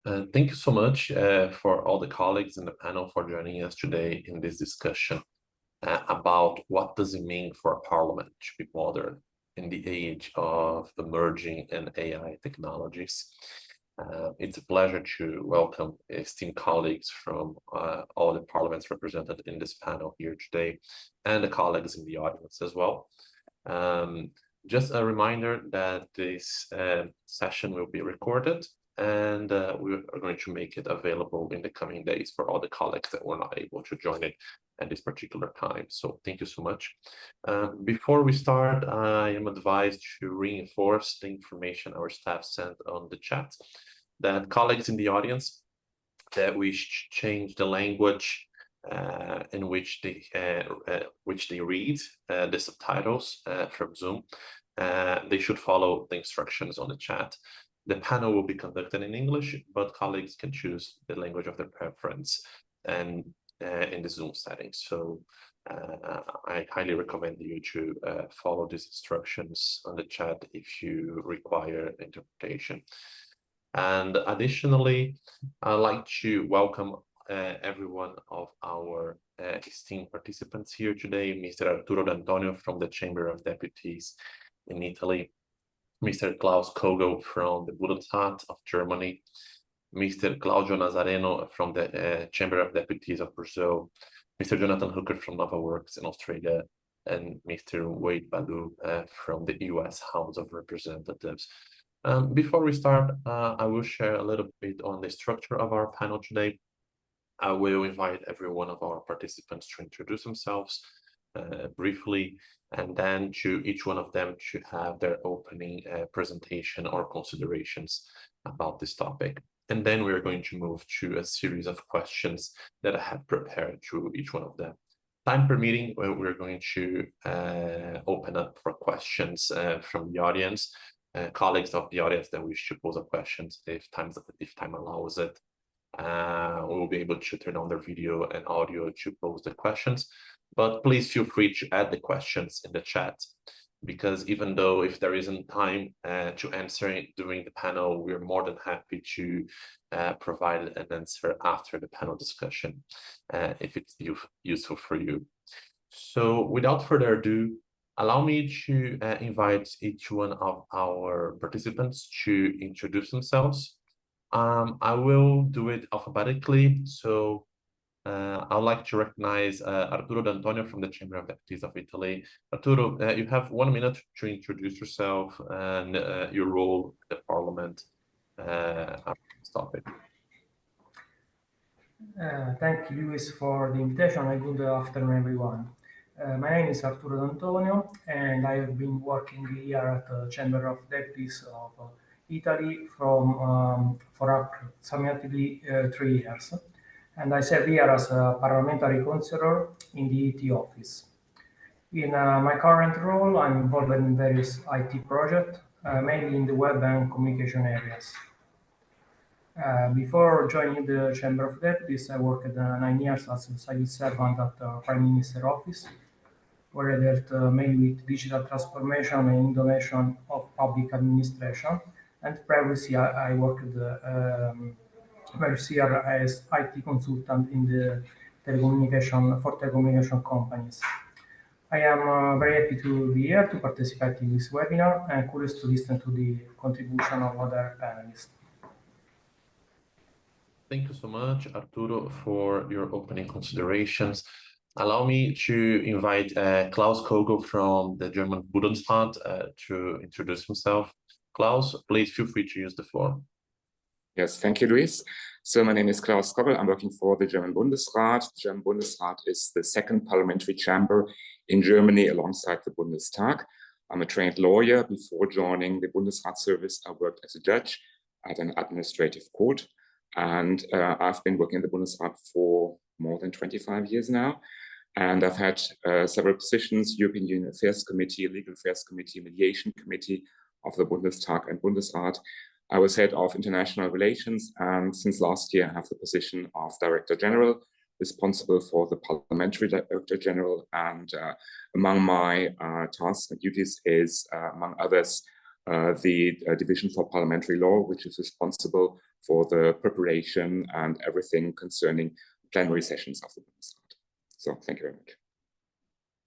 Thank you so much for all the colleagues in the panel for joining us today in this discussion about what does it mean for a parliament to be modern in the age of emerging and AI technologies. It's a pleasure to welcome esteemed colleagues from all the parliaments represented in this panel here today, and the colleagues in the audience as well. Just a reminder that this session will be recorded, and we are going to make it available in the coming days for all the colleagues that were not able to join it at this particular time. So thank you so much. Before we start, I am advised to reinforce the information our staff sent on the chat, that colleagues in the audience that wish to change the language in which they read the subtitles from Zoom, they should follow the instructions on the chat. The panel will be conducted in English, but colleagues can choose the language of their preference and in the Zoom settings. So I highly recommend you to follow these instructions on the chat if you require interpretation. And additionally, I'd like to welcome every one of our esteemed participants here today, Mr. Arturo D'Antonio from the Chamber of Deputies in Italy, Mr. Klaus Koggel from the Bundesrat of Germany, Mr. Claudio Nazareno from the Chamber of Deputies of Brazil, Mr. Jonathan Ruckert from NovaWorks in Australia, and Mr. Wade Ballou from the US House of Representatives. Before we start, I will share a little bit on the structure of our panel today. I will invite every one of our participants to introduce themselves briefly, and then to each one of them to have their opening presentation or considerations about this topic. And then we're going to move to a series of questions that I have prepared to each one of them. Time permitting, we're going to open up for questions from the audience. Colleagues of the audience that wish to pose a question, if time allows it, we will be able to turn on their video and audio to pose the questions. But please feel free to add the questions in the chat, because even though if there isn't time to answer it during the panel, we're more than happy to provide an answer after the panel discussion, if it's useful for you. So without further ado, allow me to invite each one of our participants to introduce themselves. I will do it alphabetically. So I'd like to recognize Arturo D'Antonio from the Chamber of Deputies of Italy. Arturo, you have 1 minute to introduce yourself and your role in the Parliament on this topic. Thank you, Luís, for the invitation, and good afternoon, everyone. My name is Arturo D'Antonio, and I have been working here at the Chamber of Deputies of Italy for approximately 3 years. And I serve here as a parliamentary councillor in the IT office. In my current role, I'm involved in various IT projects, mainly in the web and communication areas. Before joining the Chamber of Deputies, I worked 9 years as a civil servant at the Prime Minister's office, where I dealt mainly with digital transformation and innovation of public administration. And previously, I worked various years as IT consultant in the telecommunication companies. I am very happy to be here to participate in this webinar and curious to listen to the contribution of other panelists. Thank you so much, Arturo, for your opening considerations. Allow me to invite Klaus Koggel from the German Bundesrat to introduce himself. Klaus, please feel free to use the floor. Yes, thank you, Luís. So my name is Klaus Koggel. I'm working for the German Bundesrat. The German Bundesrat is the second parliamentary chamber in Germany alongside the Bundestag. I'm a trained lawyer. Before joining the Bundesrat service, I worked as a judge at an administrative court. And I've been working in the Bundesrat for more than 25 years now. And I've had several positions: European Union Affairs Committee, Legal Affairs Committee, Mediation Committee of the Bundestag and Bundesrat. I was head of international relations, and since last year I have the position of Director General, responsible for the Parliamentary Director General. And among my tasks and duties is, among others, the Division for Parliamentary Law, which is responsible for the preparation and everything concerning plenary sessions of the Bundesrat. So thank you very much.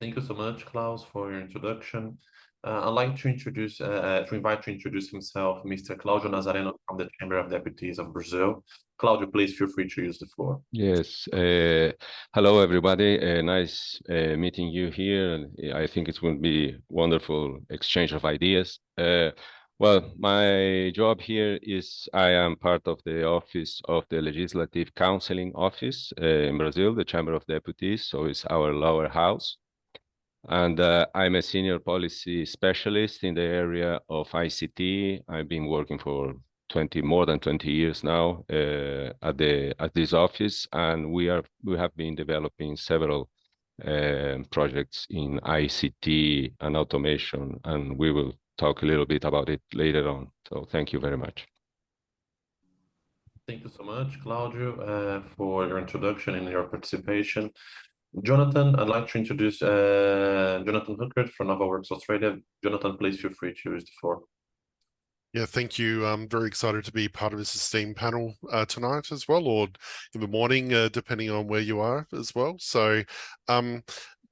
Thank you so much, Klaus, for your introduction. I'd like to invite to introduce himself, Mr. Claudio Nazareno from the Chamber of Deputies of Brazil. Claudio, please feel free to use the floor. Yes. Hello, everybody. Nice meeting you here. I think it will be wonderful exchange of ideas. Well, my job here is I am part of the office of the Legislative Counseling Office in Brazil, the Chamber of Deputies. So it's our lower house. And I'm a senior policy specialist in the area of ICT. I've been working for more than 20 years now at this office, and we have been developing several projects in ICT and automation, and we will talk a little bit about it later on. So thank you very much. Thank you so much, Claudio, for your introduction and your participation. Jonathan, I'd like to introduce Jonathan Ruckert from NovaWorks Australia. Jonathan, please feel free to use the floor. Yeah, thank you. I'm very excited to be part of this esteemed panel tonight as well, or in the morning, depending on where you are as well.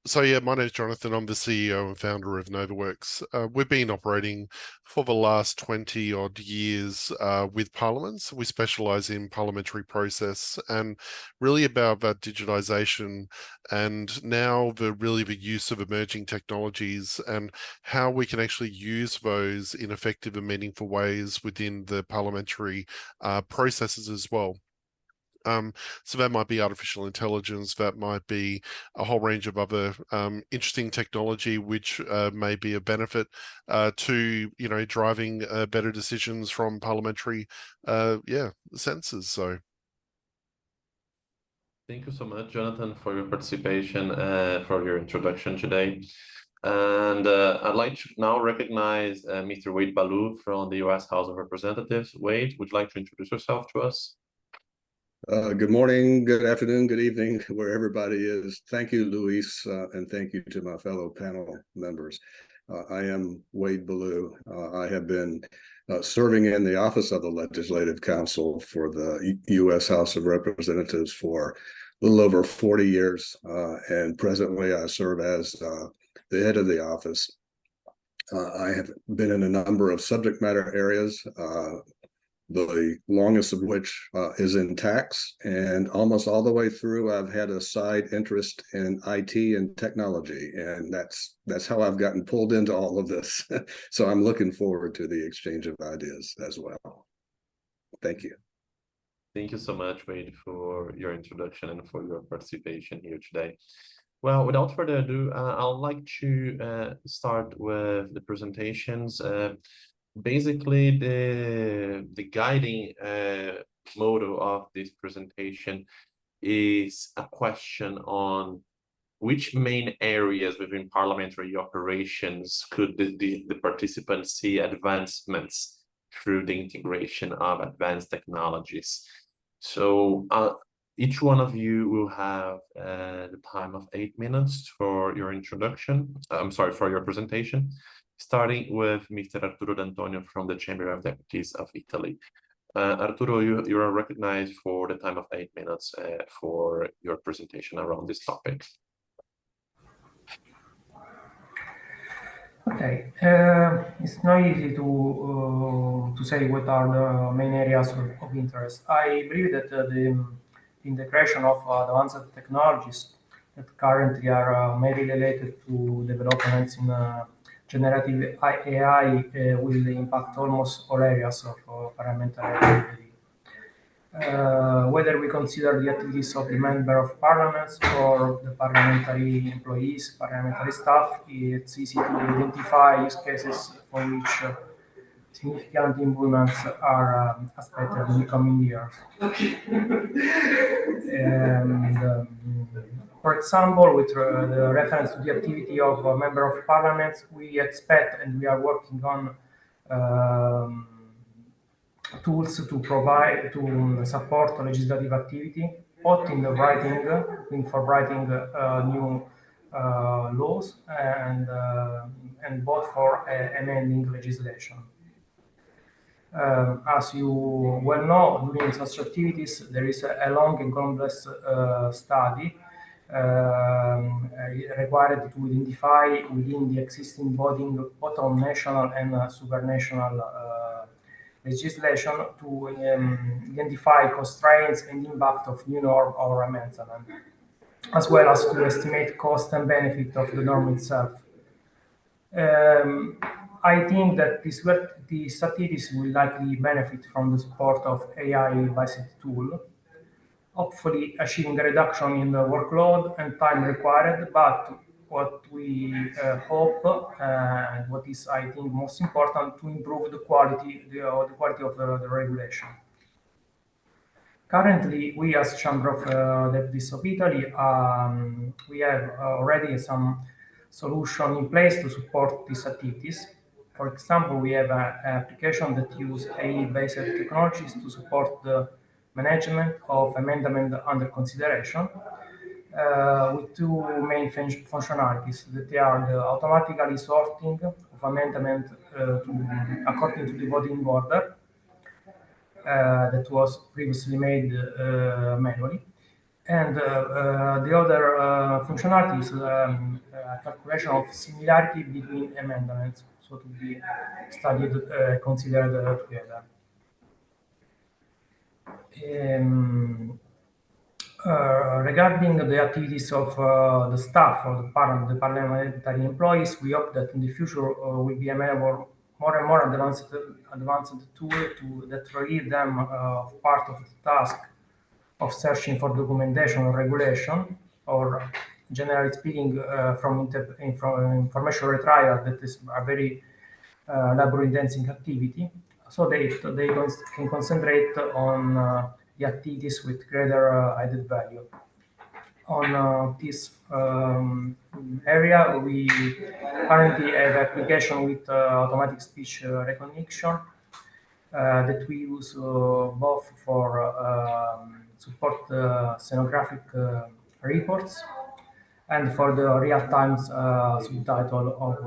So yeah, my name is Jonathan. I'm the CEO and founder of NovaWorks. We've been operating for the last 20 odd years with parliaments. We specialize in parliamentary process and really about that digitization and now the use of emerging technologies and how we can actually use those in effective and meaningful ways within the parliamentary processes as well. So that might be artificial intelligence, that might be a whole range of other interesting technology which may be a benefit to driving better decisions from parliamentary senses. So thank you so much, Jonathan, for your participation, for your introduction today. And I'd like to now recognize Mr. Wade Ballou from the U.S. House of Representatives. Wade, would you like to introduce yourself to us? Good morning, good afternoon, good evening, where everybody is. Thank you, Luís, and thank you to my fellow panel members. I am Wade Ballou. I have been serving in the office of the Legislative Council for the U.S. House of Representatives for a little over 40 years, and presently I serve as the head of the office. I have been in a number of subject matter areas, the longest of which is in tax, and almost all the way through I've had a side interest in IT and technology, and that's how I've gotten pulled into all of this. So I'm looking forward to the exchange of ideas as well. Thank you. Thank you so much, Wade, for your introduction and for your participation here today. Well, without further ado, I'd like to start with the presentations. Basically, the guiding motto of this presentation is a question on which main areas within parliamentary operations could the participants see advancements through the integration of advanced technologies. So each one of you will have the time of 8 minutes for your introduction. I'm sorry, for your presentation. Starting with Mr. Arturo D'Antonio from the Chamber of Deputies of Italy. Arturo, you are recognized for the time of 8 minutes for your presentation around this topic. Okay, it's not easy to say what are the main areas of interest. I believe that the integration of advanced technologies that currently are mainly related to developments in generative AI will impact almost all areas of parliamentary activity. Whether we consider the activities of the member of parliaments or the parliamentary employees, parliamentary staff, it's easy to identify use cases for which significant improvements are expected in the coming years. And, for example, with the reference to the activity of a member of parliament, we expect and we are working on tools to support legislative activity, both in the writing new laws and both for amending legislation. As you well know, during such activities, there is a long and complex study required to identify within the existing body, both on national and supranational legislation, to identify constraints and impact of new norm or amendment, as well as to estimate cost and benefit of the norm itself. I think that these activities will likely benefit from the support of AI-based tool, hopefully achieving a reduction in the workload and time required. But what we hope, and what is, I think, most important, to improve the quality, the quality of the regulation. Currently, we as Chamber of Deputies of Italy, we have already some solution in place to support these activities. For example, we have an application that uses AI-based technologies to support the management of amendment under consideration, with two main functionalities, that are the automatically sorting of amendment according to the voting order, that was previously made manually. And the other functionality is calculation of similarity between amendments, so to be studied, considered together. Regarding the activities of the staff of the parliamentary employees, we hope that in the future will be available more and more advanced tool that relieve them of part of the task of searching for documentation or regulation, or generally speaking, from information retrieval, that is a very labor-intensive activity, so they can concentrate on the activities with greater added value. On this area, we currently have application with automatic speech recognition that we use both for support scenographic reports and for the real-time subtitle of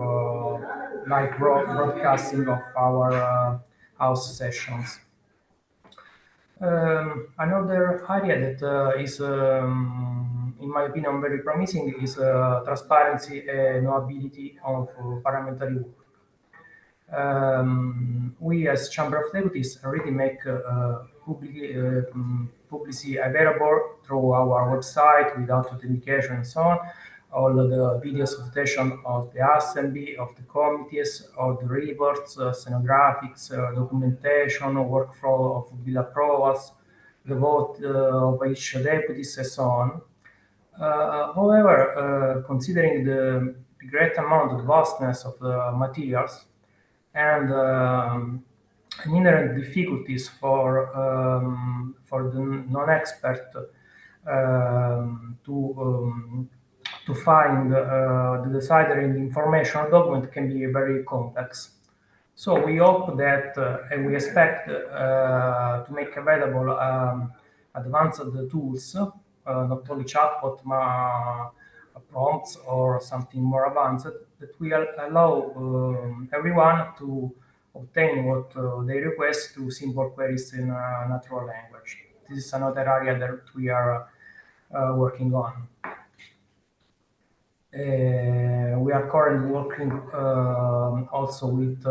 live broadcasting of our house sessions. Another area that is, in my opinion, very promising is transparency and knowability of parliamentary work. We as Chamber of Deputies already make publicity available through our website without authentication and so on. All the videos of session of the assembly, of the committees, all the reports, scenographics, documentation, workflow of bill approvals, the vote of each deputies, and so on. However, considering the great amount of vastness of the materials and inherent difficulties for the non-expert to find the desired information document can be very complex. So we hope that, and we expect to make available advanced tools, not only chatbot, but prompts or something more advanced, that will allow everyone to obtain what they request through simple queries in natural language. This is another area that we are working on. We are currently working also with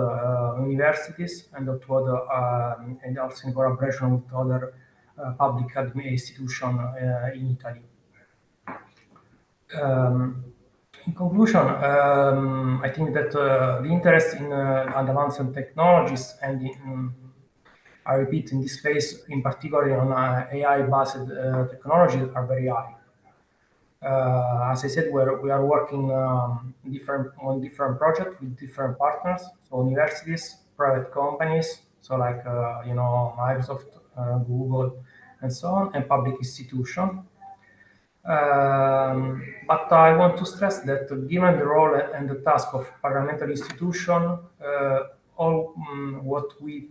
universities and and also in collaboration with other public institutions in Italy. In conclusion, I think that the interest in advanced technologies and I repeat, in this phase, in particular on AI-based technologies, are very high. As I said, we are working on different projects with different partners, so universities, private companies, so like Microsoft, Google, and so on, and public institutions. But I want to stress that given the role and the task of parliamentary institution, all what we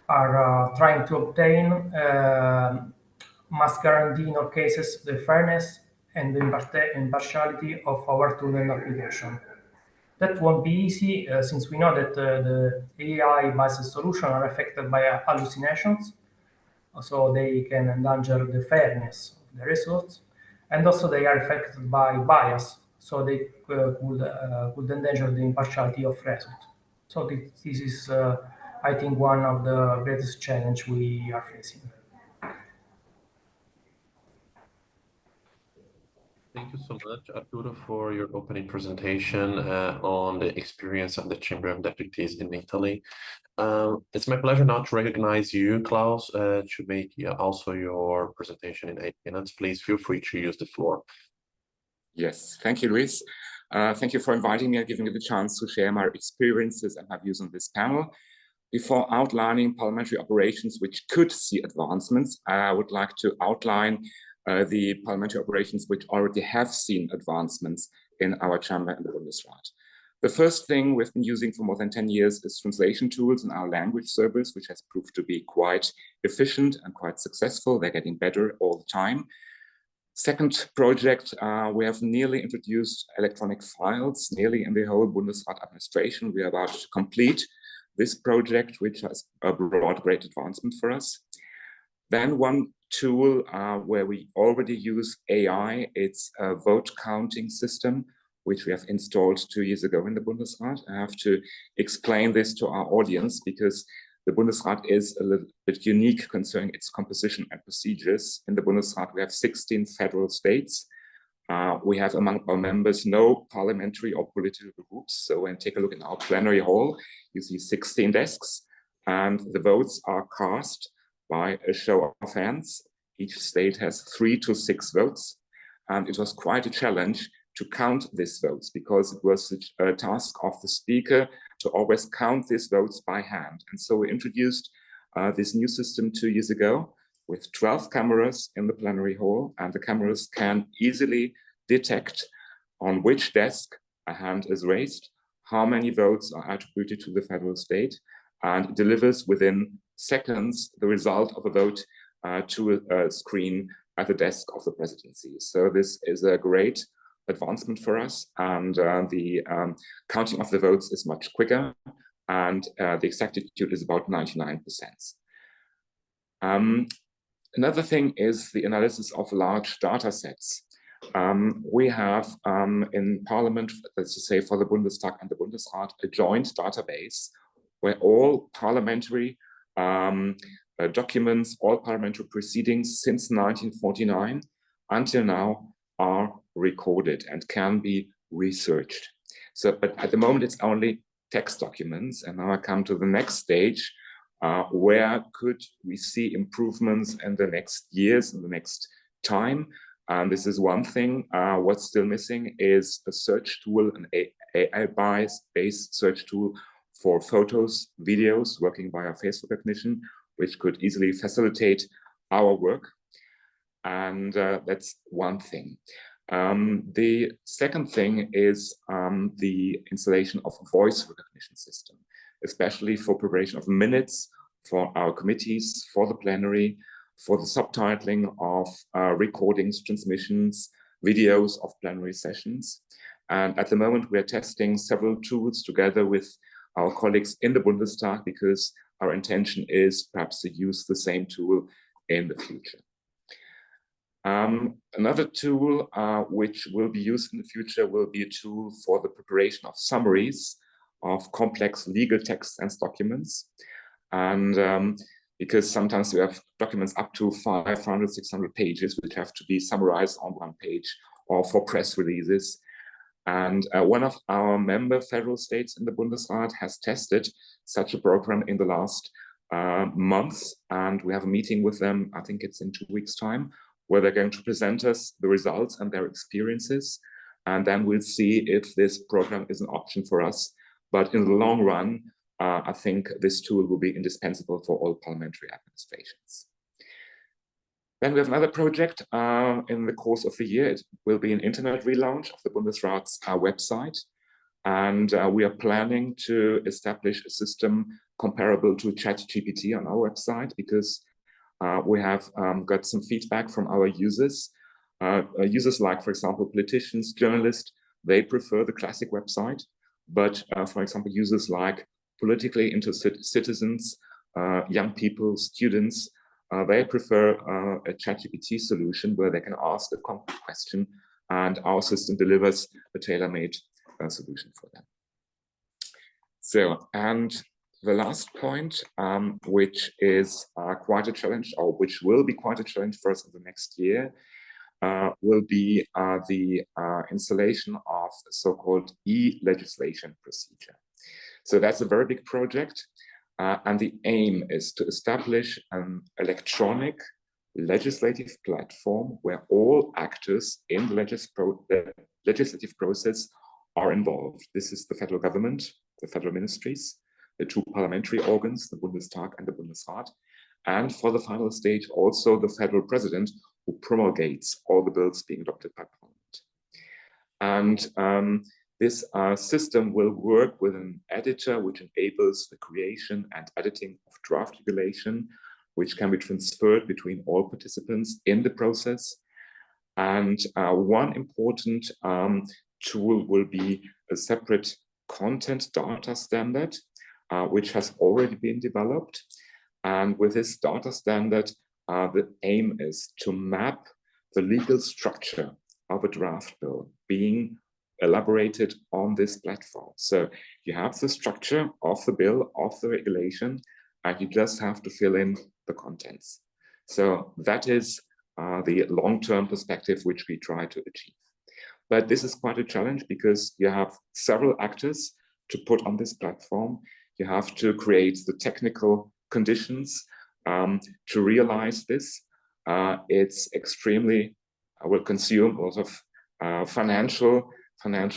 are trying to obtain must guarantee in all cases the fairness and the impartiality of our tool and application. That won't be easy since we know that the AI-based solutions are affected by hallucinations, so they can endanger the fairness of the results, and also they are affected by bias, so they could endanger the impartiality of results. So this is, I think, one of the greatest challenges we are facing. Thank you so much, Arturo, for your opening presentation on the experience of the Chamber of Deputies in Italy. It's my pleasure now to recognize you, Claus, to make also your presentation in 8 minutes. Please feel free to use the floor. Yes, thank you, Luís. Thank you for inviting me and giving me the chance to share my experiences and my views on this panel. Before outlining parliamentary operations which could see advancements, I would like to outline the parliamentary operations which already have seen advancements in our chamber and the Bundesrat. The first thing we've been using for more than 10 years is translation tools in our language service, which has proved to be quite efficient and quite successful. They're getting better all the time. Second project, we have nearly introduced electronic files, nearly in the whole Bundesrat administration. We are about to complete this project, which has brought great advancement for us. Then one tool where we already use AI, it's a vote counting system, which we have installed 2 years ago in the Bundesrat. I have to explain this to our audience because the Bundesrat is a little bit unique concerning its composition and procedures. In the Bundesrat, we have 16 federal states. We have among our members no parliamentary or political groups. So when you take a look in our plenary hall, you see 16 desks and the votes are cast by a show of hands. Each state has 3 to 6 votes. And it was quite a challenge to count these votes because it was a task of the speaker to always count these votes by hand. And so we introduced this new system 2 years ago with 12 cameras in the plenary hall, and the cameras can easily detect on which desk a hand is raised, how many votes are attributed to the federal state, and delivers within seconds the result of a vote to a screen at the desk of the presidency. So this is a great advancement for us, and the counting of the votes is much quicker, and the exactitude is about 99%. Another thing is the analysis of large data sets. We have in Parliament, let's just say for the Bundestag and the Bundesrat, a joint database where all parliamentary documents, all parliamentary proceedings since 1949 until now are recorded and can be researched. So, but at the moment it's only text documents, and now I come to the next stage. Where could we see improvements in the next years, in the next time? And this is one thing. What's still missing is a search tool, an AI-based search tool for photos, videos, working via face recognition, which could easily facilitate our work. And that's one thing. The second thing is the installation of a voice recognition system, especially for preparation of minutes for our committees, for the plenary, for the subtitling of recordings, transmissions, videos of plenary sessions. And at the moment, we are testing several tools together with our colleagues in the Bundestag, because our intention is perhaps to use the same tool in the future. Another tool which will be used in the future will be a tool for the preparation of summaries of complex legal texts and documents. And because sometimes we have documents up to 500, 600 pages, which have to be summarized on one page, or for press releases. And one of our member federal states in the Bundesrat has tested such a program in the last months. And we have a meeting with them, I think it's in 2 weeks' time, where they're going to present us the results and their experiences. And then we'll see if this program is an option for us. But in the long run, I think this tool will be indispensable for all parliamentary administrations. Then we have another project in the course of the year. It will be an internet relaunch of the Bundesrat's website. And we are planning to establish a system comparable to ChatGPT on our website, because we have got some feedback from our users. Users like, for example, politicians, journalists, they prefer the classic website. but for example, users like politically interested citizens, young people, students, they prefer a ChatGPT solution where they can ask a complex question and our system delivers a tailor-made solution for them. So, and the last point, which is quite a challenge, or which will be quite a challenge for us in the next year, will be the installation of a so-called e-legislation procedure. So that's a very big project, and the aim is to establish an electronic legislative platform where all actors in the legislative process are involved. This is the federal government, the federal ministries, the two parliamentary organs, the Bundestag and the Bundesrat, and for the final stage, also the federal president who promulgates all the bills being adopted by parliament. And this system will work with an editor which enables the creation and editing of draft regulation, which can be transferred between all participants in the process. And one important tool will be a separate content data standard, which has already been developed. And with this data standard, the aim is to map the legal structure of a draft bill being elaborated on this platform. So you have the structure of the bill, of the regulation, and you just have to fill in the contents. So that is the long-term perspective which we try to achieve. But this is quite a challenge because you have several actors to put on this platform. You have to create the technical conditions to realize this. It's extremely, will consume a lot of financial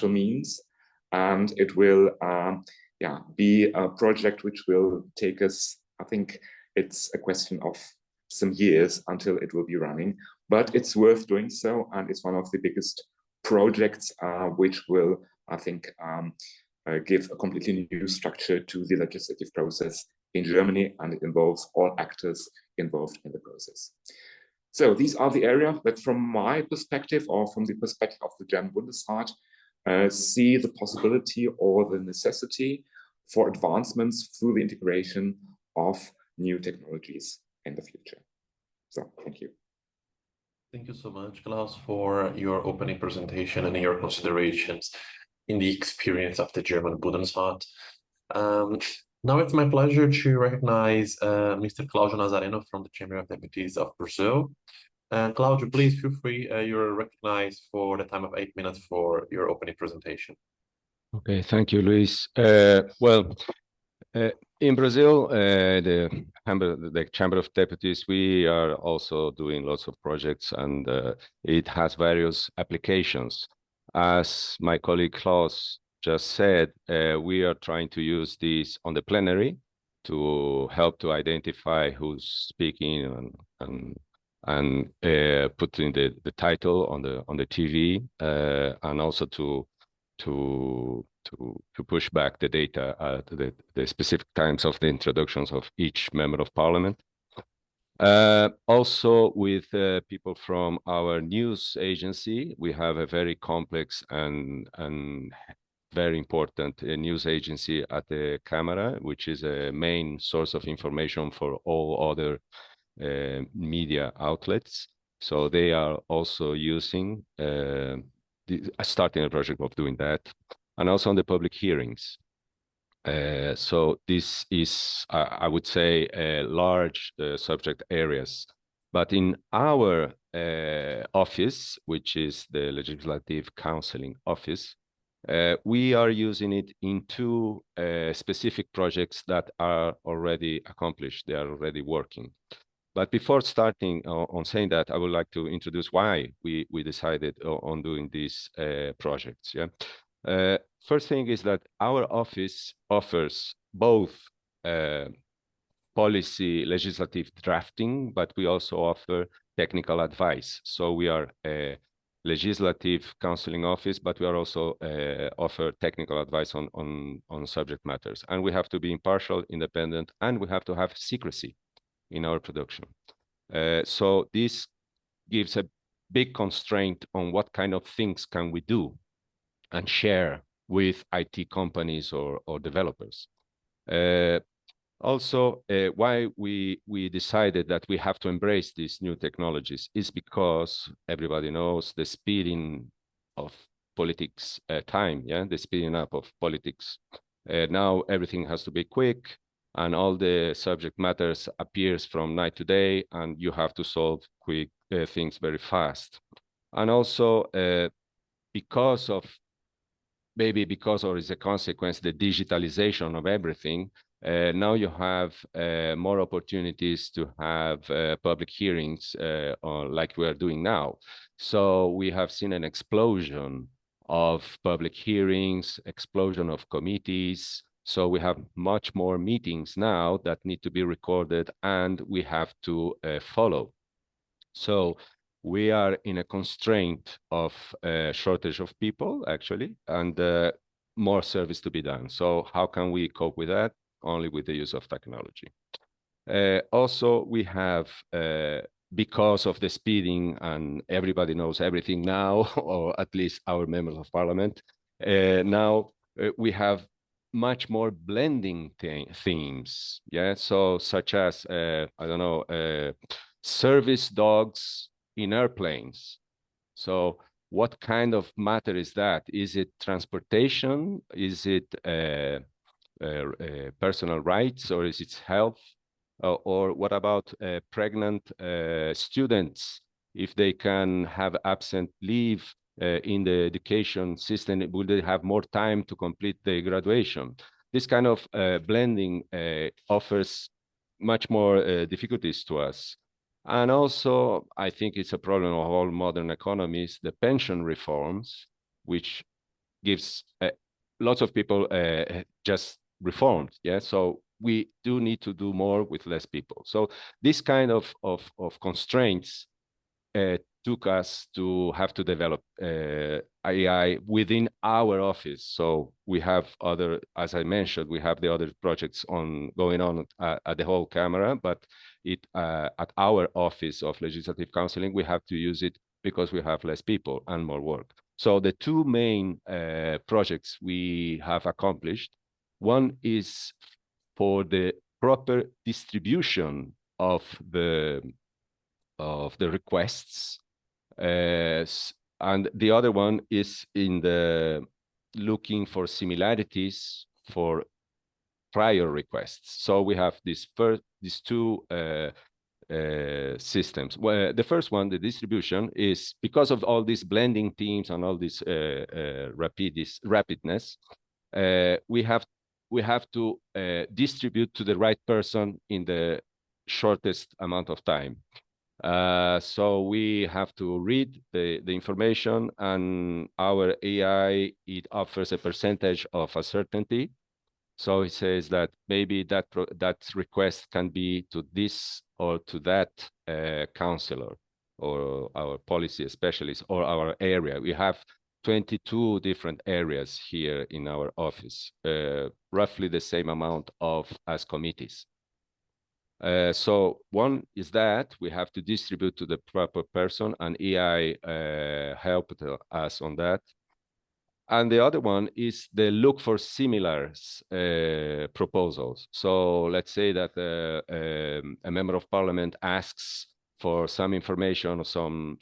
means, and it will be a project which will take us, I think it's a question of some years until it will be running, but it's worth doing so, and it's one of the biggest projects which will, I think, give a completely new structure to the legislative process in Germany, and it involves all actors involved in the process. So these are the areas that from my perspective, or from the perspective of the German Bundesrat, see the possibility or the necessity for advancements through the integration of new technologies in the future. So thank you. Thank you so much, Claus, for your opening presentation and your considerations in the experience of the German Bundesrat. Now it's my pleasure to recognize Mr. Claudio Nazareno from the Chamber of Deputies of Brazil. Claudio, please feel free, you're recognized for the time of 8 minutes for your opening presentation. Okay, thank you, Luis. In Brazil, the Chamber of Deputies, we are also doing lots of projects, and it has various applications. As my colleague Claus just said, we are trying to use this on the plenary to help to identify who's speaking and putting the title on the TV, and also to push back the data at the specific times of the introductions of each member of parliament. Also with people from our news agency, we have a very complex and very important news agency at the Câmara, which is a main source of information for all other media outlets. So they are also using, starting a project of doing that, and also on the public hearings. So this is, I would say, large subject areas. But in our office, which is the Legislative Counseling Office, we are using it in two specific projects that are already accomplished. They are already working. But before starting on saying that, I would like to introduce why we decided on doing these projects. Yeah. First thing is that our office offers both policy legislative drafting, but we also offer technical advice. So we are a legislative counseling office, but we are also offer technical advice on subject matters. And we have to be impartial, independent, and we have to have secrecy in our production. So this gives a big constraint on what kind of things can we do and share with IT companies or developers. Also, why we decided that we have to embrace these new technologies is because everybody knows the speeding of politics time, yeah, the speeding up of politics. Now everything has to be quick, and all the subject matters appears from night to day, and you have to solve quick things very fast. And also, because of or as a consequence, the digitalization of everything, now you have more opportunities to have public hearings like we are doing now. So we have seen an explosion of public hearings, explosion of committees. So we have much more meetings now that need to be recorded and we have to follow. So we are in a constraint of shortage of people, actually, and more service to be done. So how can we cope with that? Only with the use of technology. Also, we have, because of the speeding, and everybody knows everything now, or at least our members of parliament, now we have much more blending themes, yeah? So such as, I don't know, service dogs in airplanes. So what kind of matter is that? Is it transportation? Is it personal rights, or is it health? Or what about pregnant students? If they can have absent leave in the education system, will they have more time to complete the graduation? This kind of blending offers much more difficulties to us. And also, I think it's a problem of all modern economies, the pension reforms, which gives lots of people just reformed, yeah? So we do need to do more with less people. So this kind of constraints took us to have to develop AI within our office. So we have other, as I mentioned, we have the other projects going on at the whole Câmara, but at our office of legislative counseling, we have to use it because we have less people and more work. So the two main projects we have accomplished, one is for the proper distribution of the requests, and the other one is in the looking for similarities for prior requests. So we have these two systems. Well, the first one, the distribution, is because of all these blending teams and all this rapidness, we have to distribute to the right person in the shortest amount of time. So we have to read the information, and our AI, it offers a percentage of a certainty. So it says that maybe that request can be to this or to that counselor or our policy specialist or our area. We have 22 different areas here in our office, roughly the same amount as committees. So one is that we have to distribute to the proper person, and AI helped us on that. And the other one is the look for similar proposals. So let's say that a member of parliament asks for some information or some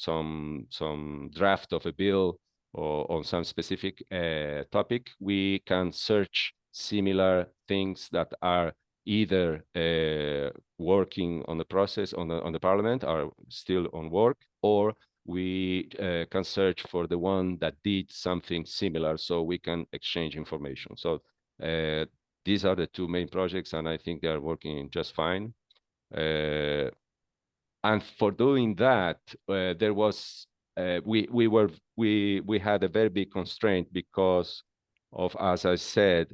draft of a bill or on some specific topic. We can search similar things that are either working on the process on the parliament, are still on work, or we can search for the one that did something similar, so we can exchange information. So these are the two main projects, and I think they are working just fine. And for doing that, there was we had a very big constraint because of, as I said,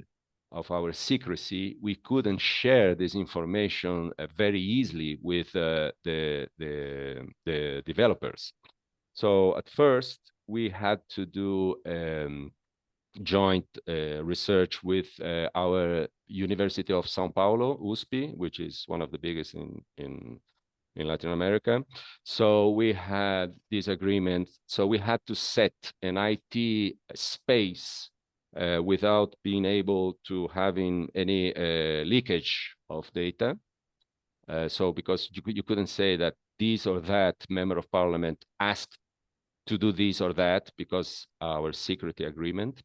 of our secrecy. We couldn't share this information very easily with the developers. So at first, we had to do joint research with our University of São Paulo, USP, which is one of the biggest in Latin America. So we had this agreement. So we had to set an IT space without being able to having any leakage of data. So because you couldn't say that this or that member of parliament asked to do this or that because our security agreement.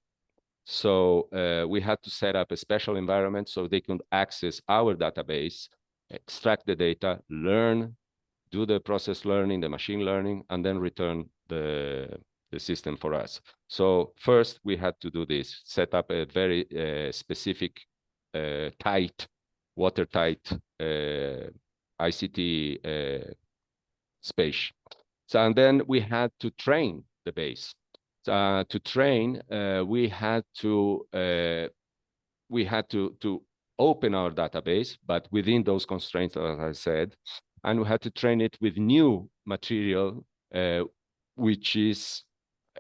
So we had to set up a special environment so they could access our database, extract the data, learn, do the process learning, the machine learning, and then return the system for us. So first we had to do this, set up a very specific, tight, watertight ICT space. So, and then we had to train the base. To train, we had to open our database, but within those constraints, as I said, and we had to train it with new material, which is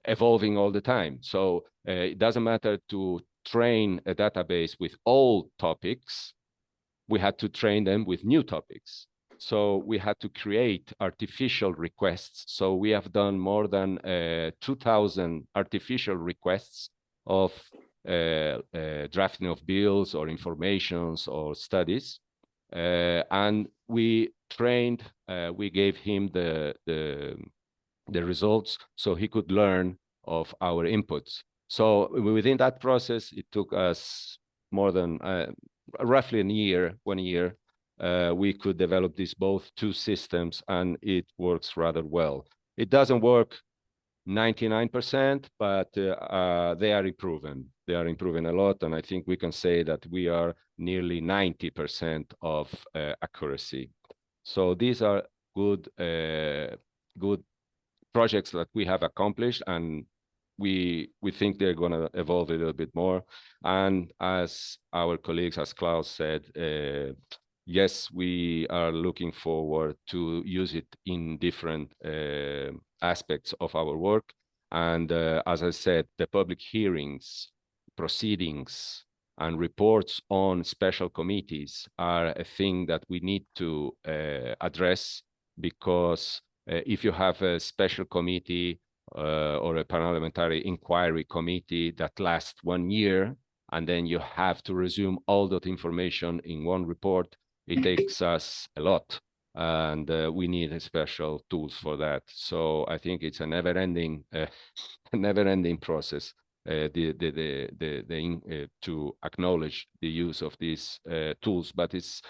evolving all the time. So it doesn't matter to train a database with old topics. We had to train them with new topics. So we had to create artificial requests. So we have done more than 2,000 artificial requests of drafting of bills or informations or studies. And we trained, we gave him the results so he could learn of our inputs. So within that process, it took us more than roughly 1 year. We could develop these both two systems, and it works rather well. It doesn't work 99%, but they are improving. They are improving a lot, and I think we can say that we are nearly 90% of accuracy. So these are good projects that we have accomplished, and we think they're going to evolve a little bit more. And as our colleagues, as Claus said, yes, we are looking forward to use it in different aspects of our work. And as I said, the public hearings, proceedings, and reports on special committees are a thing that we need to address, because if you have a special committee or a parliamentary inquiry committee that lasts 1 year, and then you have to resume all that information in one report, it takes us a lot, and we need special tools for that. So I think it's a never-ending, process to acknowledge the use of these tools. But it's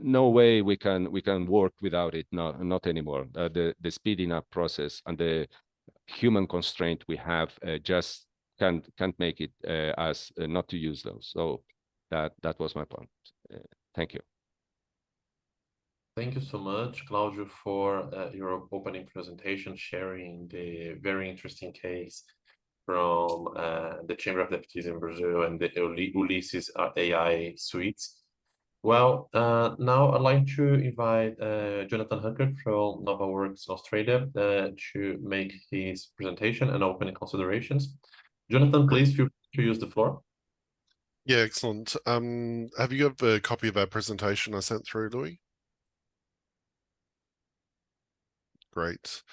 no way we can work without it. Not anymore. The speeding up process and the human constraint we have just can't make it as not to use those. So that was my point. Thank you. Thank you so much, Claudio, for your opening presentation, sharing the very interesting case from the Chamber of Deputies in Brazil and the Ulysses AI suites. Well, now I'd like to invite Jonathan Ruckert from NovaWorks Australia to make his presentation and opening considerations. Jonathan, please feel free to use the floor. Yeah, excellent. Have you got a copy of our presentation I sent through, Louis? Great.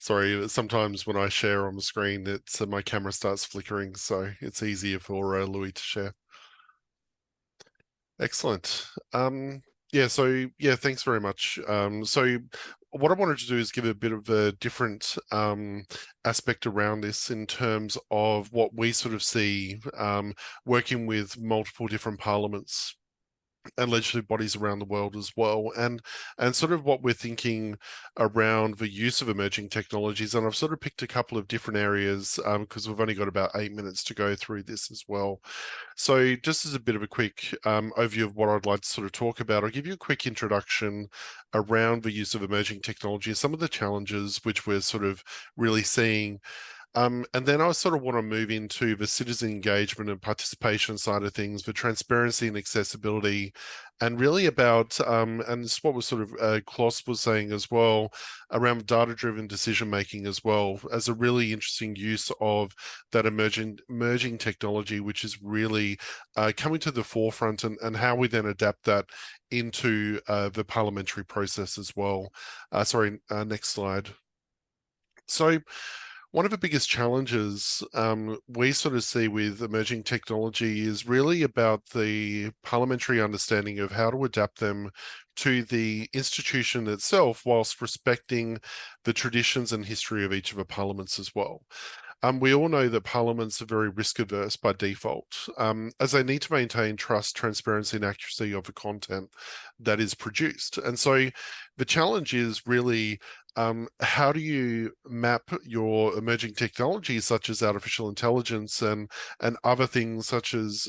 Sorry, sometimes when I share on the screen, it's my camera starts flickering, so it's easier for Louis to share. Excellent. Yeah, so yeah, thanks very much. So what I wanted to do is give a bit of a different aspect around this in terms of what we sort of see working with multiple different parliaments and legislative bodies around the world as well, and sort of what we're thinking around the use of emerging technologies. And I've sort of picked a couple of different areas because we've only got about 8 minutes to go through this as well. So just as a bit of a quick overview of what I'd like to sort of talk about, I'll give you a quick introduction around the use of emerging technology, some of the challenges which we're sort of really seeing. And then I sort of want to move into the citizen engagement and participation side of things, the transparency and accessibility, and really about, and this is what was sort of Claus was saying as well, around data-driven decision-making as well, as a really interesting use of that emerging technology, which is really coming to the forefront, and how we then adapt that into the parliamentary process as well. Sorry, next slide. So One of the biggest challenges we sort of see with emerging technology is really about the parliamentary understanding of how to adapt them to the institution itself, whilst respecting the traditions and history of each of the parliaments as well. We all know that parliaments are very risk averse by default, as they need to maintain trust, transparency, and accuracy of the content that is produced. And so the challenge is really, how do you map your emerging technologies such as artificial intelligence and other things such as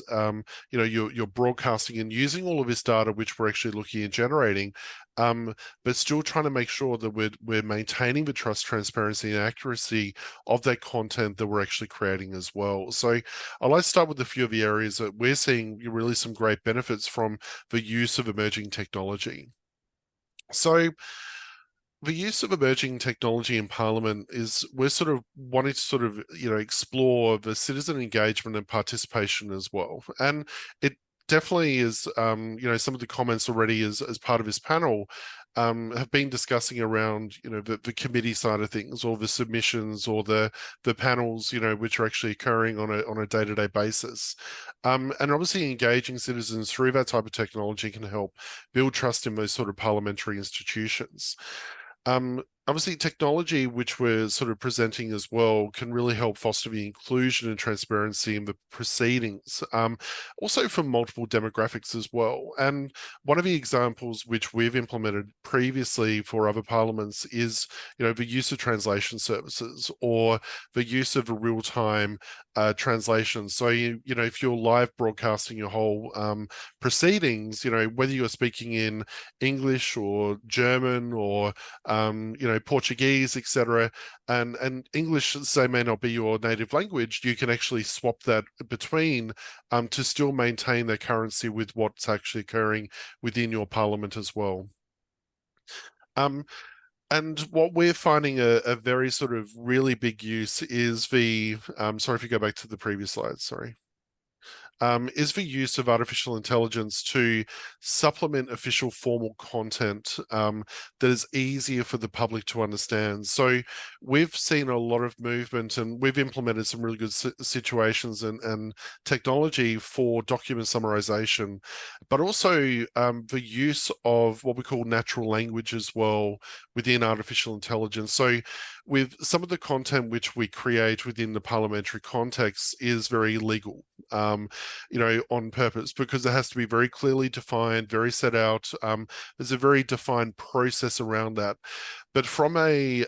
your broadcasting and using all of this data which we're actually looking at generating, but still trying to make sure that we're maintaining the trust, transparency, and accuracy of that content that we're actually creating as well. So I'd like to start with a few of the areas that we're seeing really some great benefits from the use of emerging technology. So the use of emerging technology in Parliament is, we're sort of wanting to sort of, explore the citizen engagement and participation as well. And it definitely is, some of the comments already as part of this panel have been discussing around, the committee side of things, or the submissions, or the panels, which are actually occurring on a day-to-day basis. And obviously engaging citizens through that type of technology can help build trust in those sort of parliamentary institutions. Obviously, technology, which we're sort of presenting as well, can really help foster the inclusion and transparency in the proceedings, also from multiple demographics as well. And one of the examples which we've implemented previously for other parliaments is, the use of translation services, or the use of a real-time translation. So, if you're live broadcasting your whole proceedings, whether you're speaking in English or German or Portuguese, etc., and English, say, may not be your native language, you can actually swap that between to still maintain the currency with what's actually occurring within your parliament as well. And what we're finding a very sort of really big use is the, sorry if you go back to the previous slide, sorry. Is the use of artificial intelligence to supplement official formal content that is easier for the public to understand. So we've seen a lot of movement, and we've implemented some really good situations and technology for document summarization, but also the use of what we call natural language as well within artificial intelligence. So with some of the content which we create within the parliamentary context is very legal, on purpose, because it has to be very clearly defined, very set out. There's a very defined process around that. But from a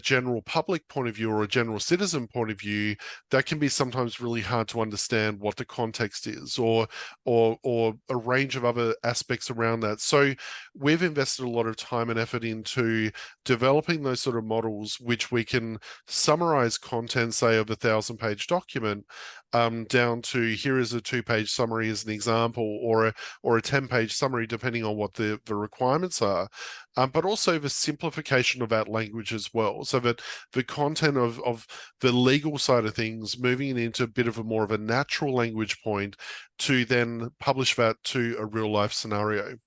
general public point of view, or a general citizen point of view, that can be sometimes really hard to understand what the context is, or a range of other aspects around that. So we've invested a lot of time and effort into developing those sort of models which we can summarize content, say, of a 1,000-page document, down to, here is a 2-page summary as an example, or a 10-page summary, depending on what the requirements are. But also the simplification of that language as well, so that the content of the legal side of things, moving it into a bit of a more of a natural language point to then publish that to a real life scenario.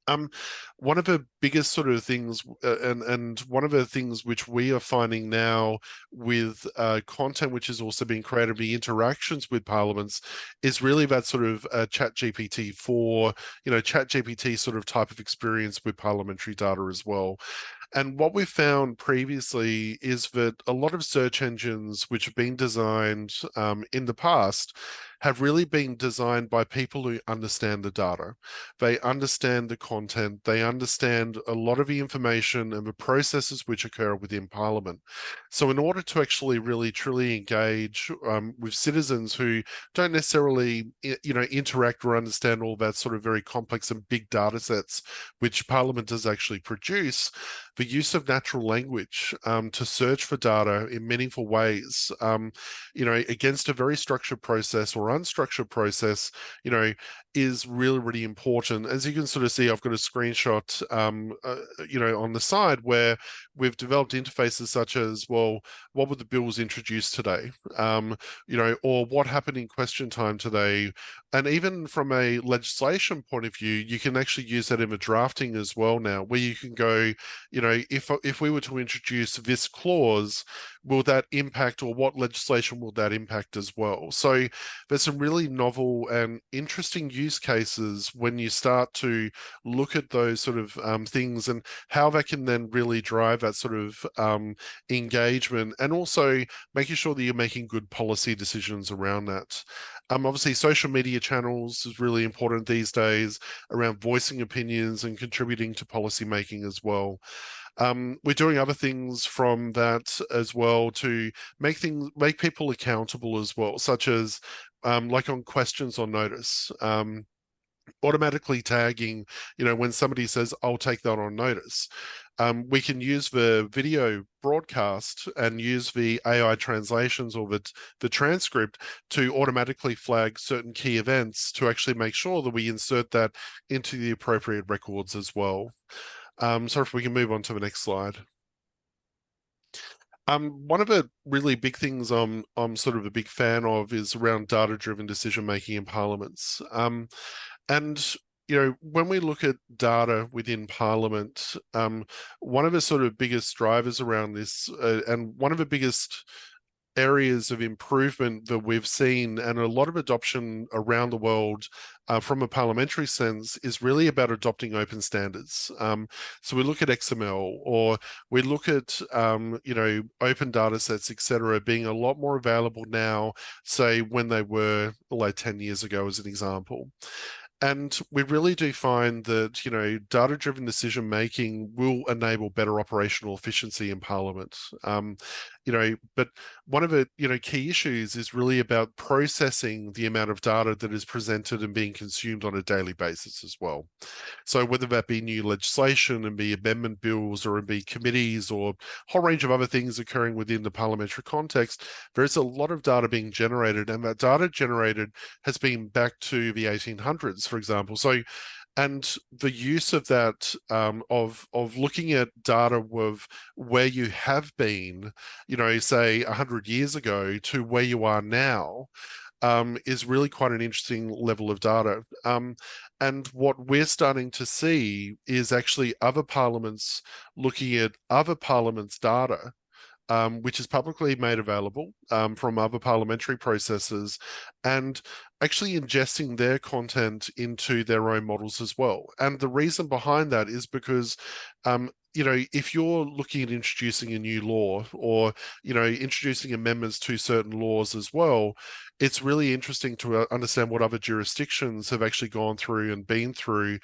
One of the biggest sort of things, and one of the things which we are finding now with content which is also being created, the interactions with parliaments, is really that sort of ChatGPT for, ChatGPT sort of type of experience with parliamentary data as well. And what we've found previously is that a lot of search engines which have been designed in the past have really been designed by people who understand the data. They understand the content, they understand a lot of the information and the processes which occur within Parliament. So in order to actually really truly engage with citizens who don't necessarily interact or understand all that sort of very complex and big data sets which Parliament does actually produce, the use of natural language to search for data in meaningful ways, against a very structured process or unstructured process, is really, really important. As you can sort of see, I've got a screenshot, on the side where we've developed interfaces such as, well, what were the bills introduced today? Or what happened in question time today? And even from a legislation point of view, you can actually use that in the drafting as well now, where you can go, if we were to introduce this clause, will that impact, or what legislation will that impact as well? So there's some really novel and interesting use cases when you start to look at those sort of things, and how that can then really drive that sort of engagement, and also making sure that you're making good policy decisions around that. Obviously, social media channels is really important these days around voicing opinions and contributing to policy making as well. We're doing other things from that as well to make people accountable as well, such as like on questions on notice. Automatically tagging, when somebody says, I'll take that on notice. We can use the video broadcast and use the AI translations or the transcript to automatically flag certain key events to actually make sure that we insert that into the appropriate records as well. So if we can move on to the next slide. One of the really big things I'm sort of a big fan of is around data-driven decision-making in parliaments. And when we look at data within Parliament, one of the sort of biggest drivers around this, and one of the biggest areas of improvement that we've seen, and a lot of adoption around the world from a parliamentary sense, is really about adopting open standards. So we look at XML, or we look at open data sets, etc., being a lot more available now, say when they were like 10 years ago as an example. And we really do find that, data-driven decision-making will enable better operational efficiency in Parliament. But one of the, key issues is really about processing the amount of data that is presented and being consumed on a daily basis as well. So whether that be new legislation and be amendment bills, or be committees, or a whole range of other things occurring within the parliamentary context, there's a lot of data being generated, and that data generated has been back to the 1800s, for example. So, and the use of that, of looking at data of where you have been, say 100 years ago to where you are now, is really quite an interesting level of data. And what we're starting to see is actually other parliaments looking at other parliaments' data, which is publicly made available from other parliamentary processes, and actually ingesting their content into their own models as well. And the reason behind that is because if you're looking at introducing a new law, or introducing amendments to certain laws as well, it's really interesting to understand what other jurisdictions have actually gone through and been through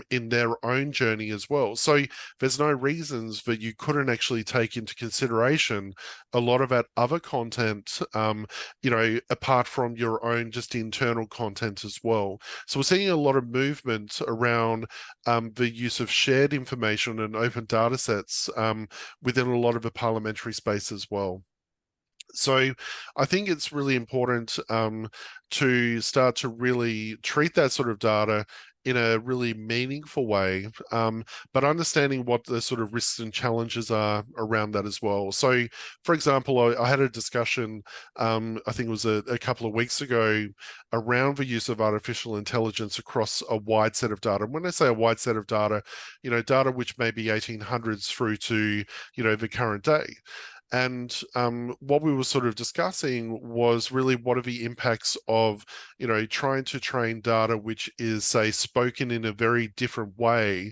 in their own journey as well. So there's no reasons that you couldn't actually take into consideration a lot of that other content, apart from your own just internal content as well. So we're seeing a lot of movement around the use of shared information and open data sets within a lot of the parliamentary space as well. So I think it's really important to start to really treat that sort of data in a really meaningful way, but understanding what the sort of risks and challenges are around that as well. So, for example, I had a discussion, I think it was a couple of weeks ago, around the use of artificial intelligence across a wide set of data. And when I say a wide set of data, data which may be 1800s through to, the current day. And what we were sort of discussing was really what are the impacts of, trying to train data which is, say, spoken in a very different way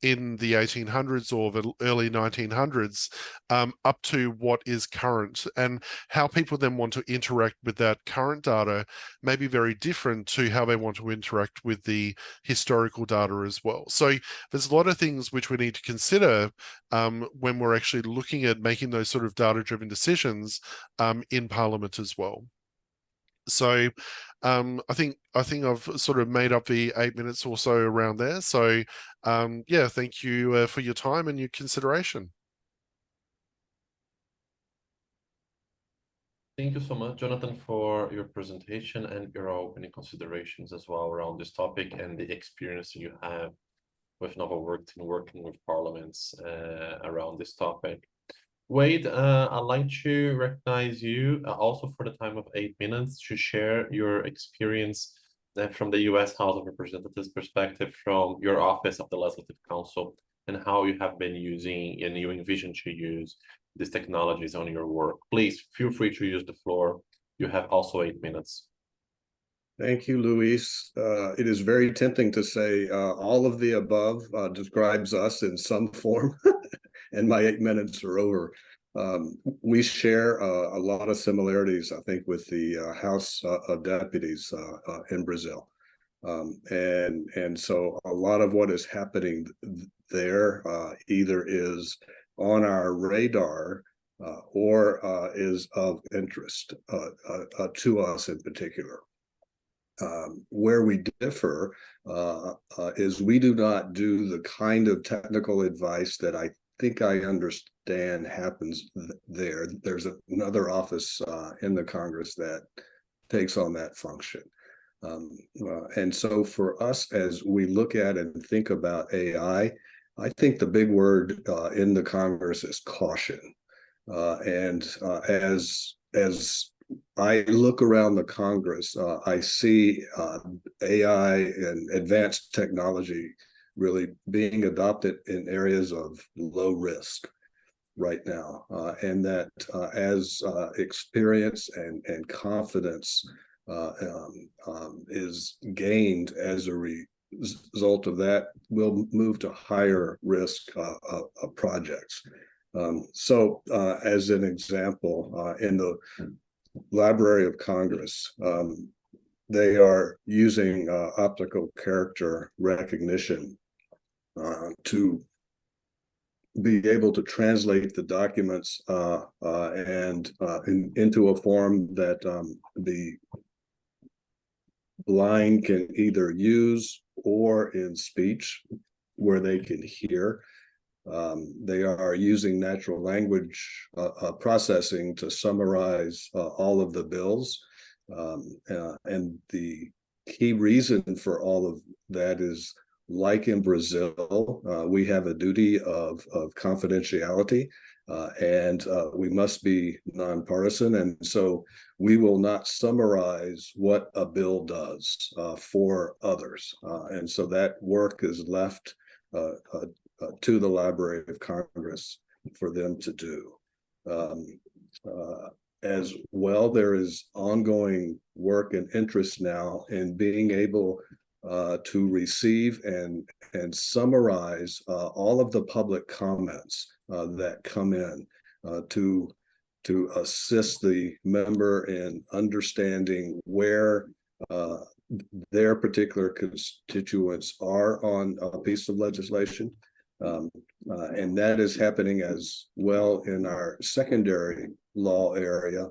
in the 1800s or the early 1900s up to what is current, and how people then want to interact with that current data may be very different to how they want to interact with the historical data as well. So there's a lot of things which we need to consider when we're actually looking at making those sort of data-driven decisions in Parliament as well. So I think I've sort of made up the 8 minutes or so around there. So yeah, thank you for your time and your consideration. Thank you so much, Jonathan, for your presentation and your opening considerations as well around this topic and the experience you have with NovaWorks and working with parliaments around this topic. Wade, I'd like to recognize you also for the time of 8 minutes to share your experience from the U.S. House of Representatives perspective, from your office of the Legislative Council, and how you have been using and you envision to use these technologies on your work. Please feel free to use the floor. You have also 8 minutes. Thank you, Luis. It is very tempting to say all of the above describes us in some form, and my 8 minutes are over. We share a lot of similarities, I think, with the House of Deputies in Brazil. And so a lot of what is happening there either is on our radar or is of interest to us in particular. Where we differ is we do not do the kind of technical advice that I think I understand happens there. There's another office in the Congress that takes on that function. And so for us, as we look at and think about AI, I think the big word in the Congress is caution. And as I look around the Congress, I see AI and advanced technology really being adopted in areas of low risk right now, and that as experience and confidence is gained as a result of that, we'll move to higher risk projects. So as an example, in the Library of Congress, they are using optical character recognition to be able to translate the documents and into a form that the blind can either use or in speech where they can hear. They are using natural language processing to summarize all of the bills. And the key reason for all of that is, like in Brazil, we have a duty of confidentiality, and we must be nonpartisan. And so we will not summarize what a bill does for others. And so that work is left to the Library of Congress for them to do. As well, there is ongoing work and interest now in being able to receive and summarize all of the public comments that come in to assist the member in understanding where their particular constituents are on a piece of legislation. And that is happening as well in our secondary law area.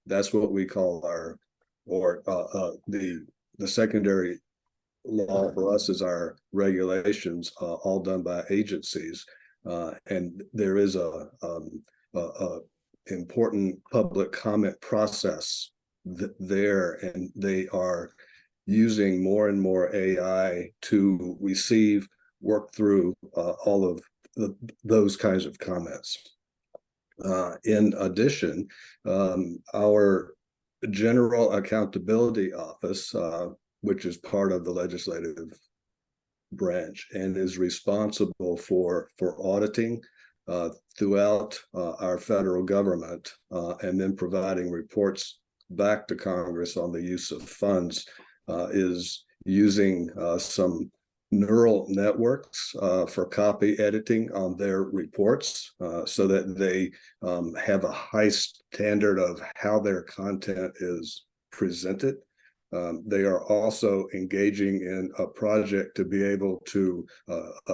That's what we call the secondary law for us is our regulations, all done by agencies. And there is a important public comment process there, and they are using more and more AI to receive, work through all of those kinds of comments. In addition, our General Accountability Office, which is part of the legislative branch and is responsible for auditing throughout our federal government, and then providing reports back to Congress on the use of funds, is using some neural networks for copy editing on their reports, so that they have a high standard of how their content is presented. They are also engaging in a project to be able to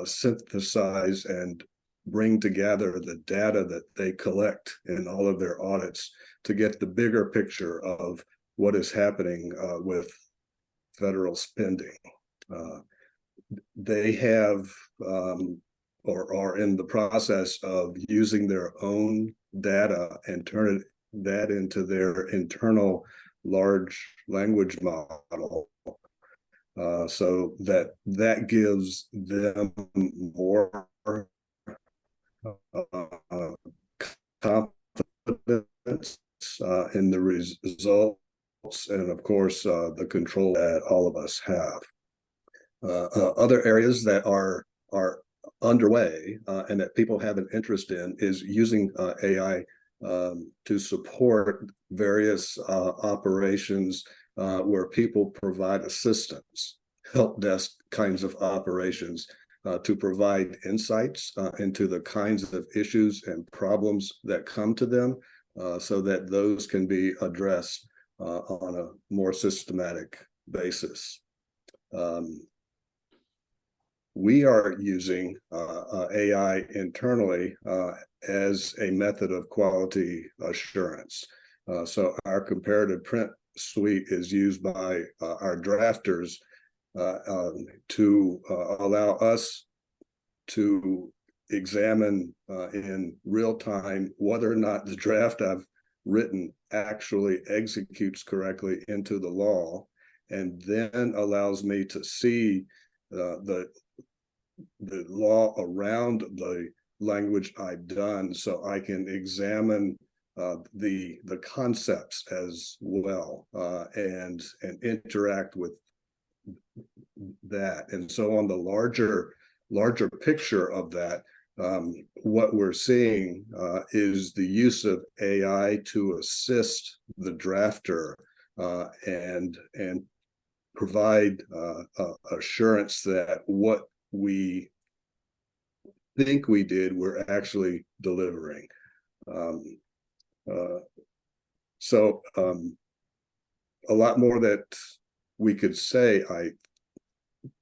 synthesize and bring together the data that they collect in all of their audits to get the bigger picture of what is happening with federal spending. They have or are in the process of using their own data and turning that into their internal large language model, so that gives them more confidence in the results, and of course the control that all of us have. Other areas that are underway and that people have an interest in is using AI to support various operations where people provide assistance, help desk kinds of operations to provide insights into the kinds of issues and problems that come to them so that those can be addressed on a more systematic basis. We are using AI internally as a method of quality assurance. So our comparative print suite is used by our drafters to allow us to examine in real time whether or not the draft I've written actually executes correctly into the law, and then allows me to see the law around the language I've done, so I can examine the concepts as well and interact with that. And so on the larger picture of that, what we're seeing is the use of AI to assist the drafter and provide assurance that what we think we did, we're actually delivering. So a lot more that we could say, I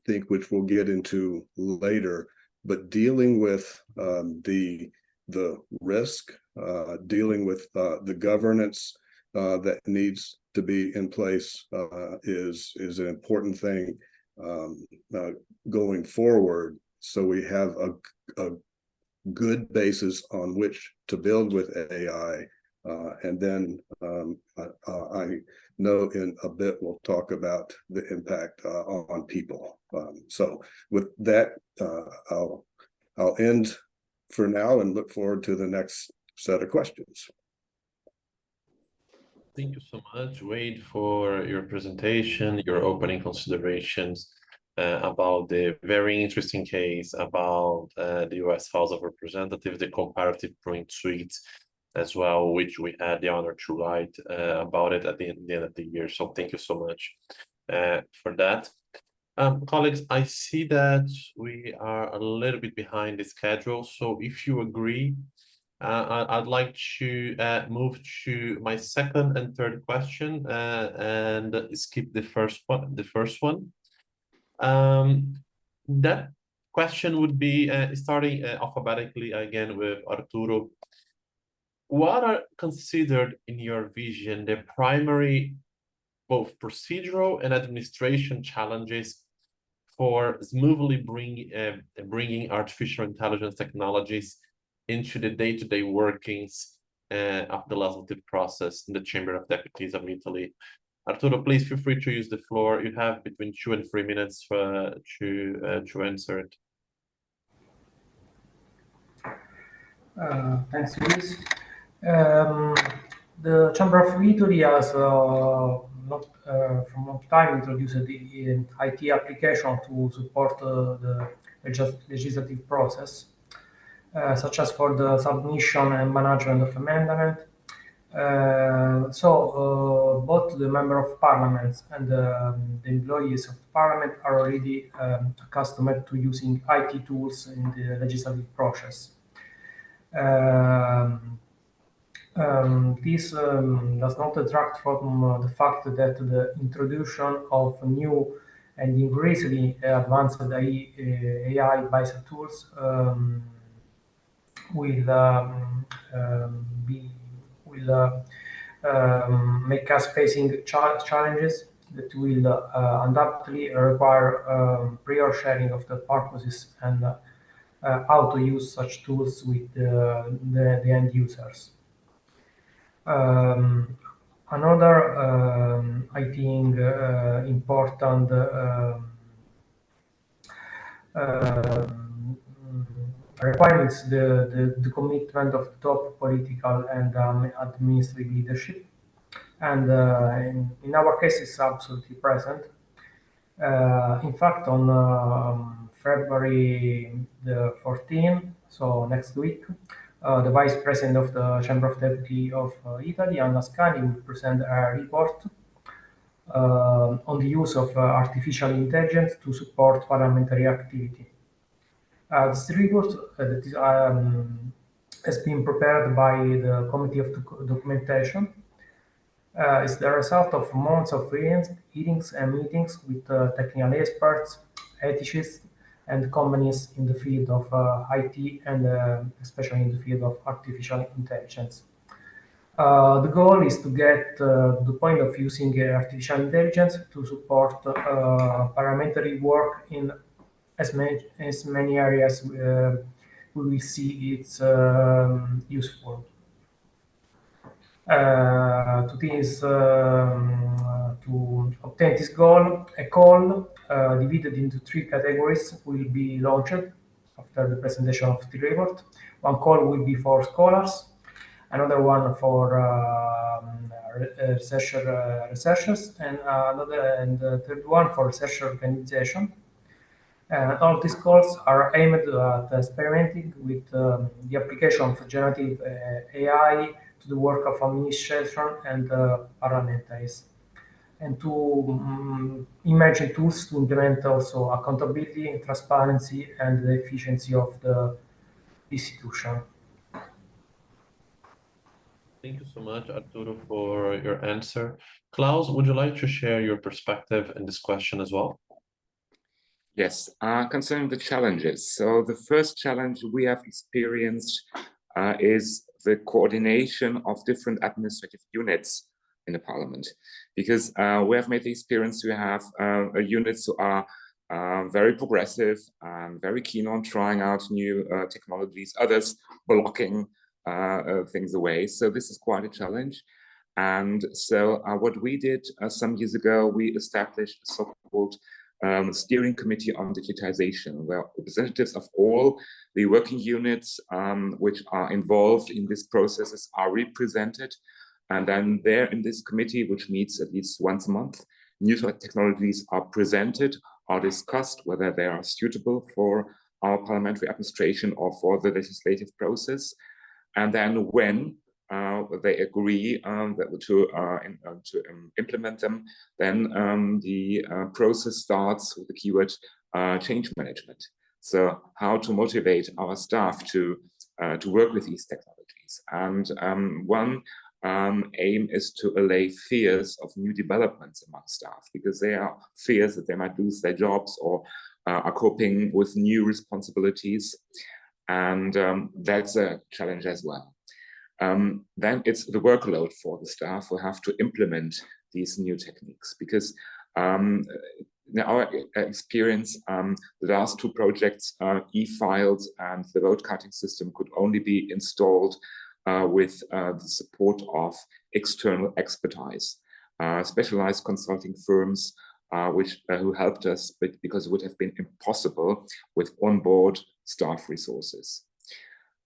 think, which we'll get into later, but dealing with the risk, dealing with the governance that needs to be in place is an important thing going forward, so we have a good basis on which to build with AI. And then I know in a bit we'll talk about the impact on people. So with that, I'll end for now and look forward to the next set of questions. Thank you so much, Wade, for your presentation, your opening considerations about the very interesting case about the U.S. House of Representatives, the comparative print suite as well, which we had the honor to write about it at the end of the year. So thank you so much for that. Colleagues, I see that we are a little bit behind the schedule. So if you agree, I'd like to move to my second and third question and skip the first one. That question would be starting alphabetically again with Arturo. What are considered, in your vision, the primary both procedural and administration challenges for smoothly bringing artificial intelligence technologies into the day-to-day workings of the legislative process in the Chamber of Deputies of Italy? Arturo, please feel free to use the floor. You have between 2 and 3 minutes to answer it. Thanks, Luís. The Chamber of Italy has from long time introduced the IT application to support the legislative process, such as for the submission and management of amendment. So both the member of parliament and the employees of parliament are already accustomed to using IT tools in the legislative process. This does not detract from the fact that the introduction of new and increasingly advanced AI-based tools will make us facing challenges that will undoubtedly require prior sharing of the purposes and how to use such tools with the end users. Another, I think, important requirements the commitment of top political and administrative leadership, and in our case, it's absolutely present. In fact, on February the 14th, so next week, the Vice President of the Chamber of Deputies of Italy, Anna Scani, will present a report on the use of artificial intelligence to support parliamentary activity. This report that is, has been prepared by the Committee of Documentation. Is the result of months of hearings and meetings with technical experts, ethicists, and companies in the field of IT and especially in the field of artificial intelligence. The goal is to get the point of using artificial intelligence to support parliamentary work in as many areas we will see it's useful. To obtain this goal, a call divided into 3 categories will be launched after the presentation of the report. One call will be for scholars, another one for researchers, and the third one for research organization. All these calls are aimed at experimenting with the application of generative AI to the work of administration and parliamentaries, and to imagine tools to implement also accountability, transparency, and the efficiency of the institution. Thank you so much, Arturo, for your answer. Claus, would you like to share your perspective in this question as well? Yes, concerning the challenges. So the first challenge we have experienced is the coordination of different administrative units in the parliament, because we have made the experience we have units who are very progressive and very keen on trying out new technologies, others blocking things away. So this is quite a challenge. And so what we did some years ago, we established a so-called steering committee on digitization, where representatives of all the working units which are involved in these processes are represented. And then there in this committee, which meets at least once a month, new technologies are presented, are discussed, whether they are suitable for our parliamentary administration or for the legislative process. And then when they agree to implement them, then the process starts with the keyword change management. So how to motivate our staff to work with these technologies. And one aim is to allay fears of new developments among staff, because there are fears that they might lose their jobs or are coping with new responsibilities. And that's a challenge as well. Then it's the workload for the staff who have to implement these new techniques, because in our experience, the last 2 projects, e-files and the vote counting system, could only be installed with the support of external expertise, specialized consulting firms who helped us, but because it would have been impossible with onboard staff resources.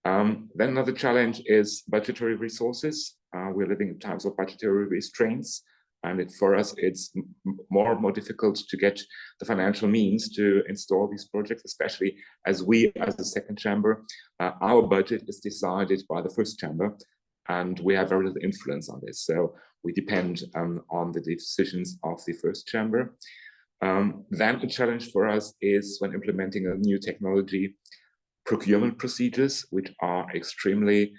Then another challenge is budgetary resources. We're living in times of budgetary restraints, and for us, it's more and more difficult to get the financial means to install these projects, especially as we, as the second chamber, our budget is decided by the first chamber, and we have very little influence on this. So we depend on the decisions of the first chamber. Then a challenge for us is when implementing a new technology, procurement procedures, which are extremely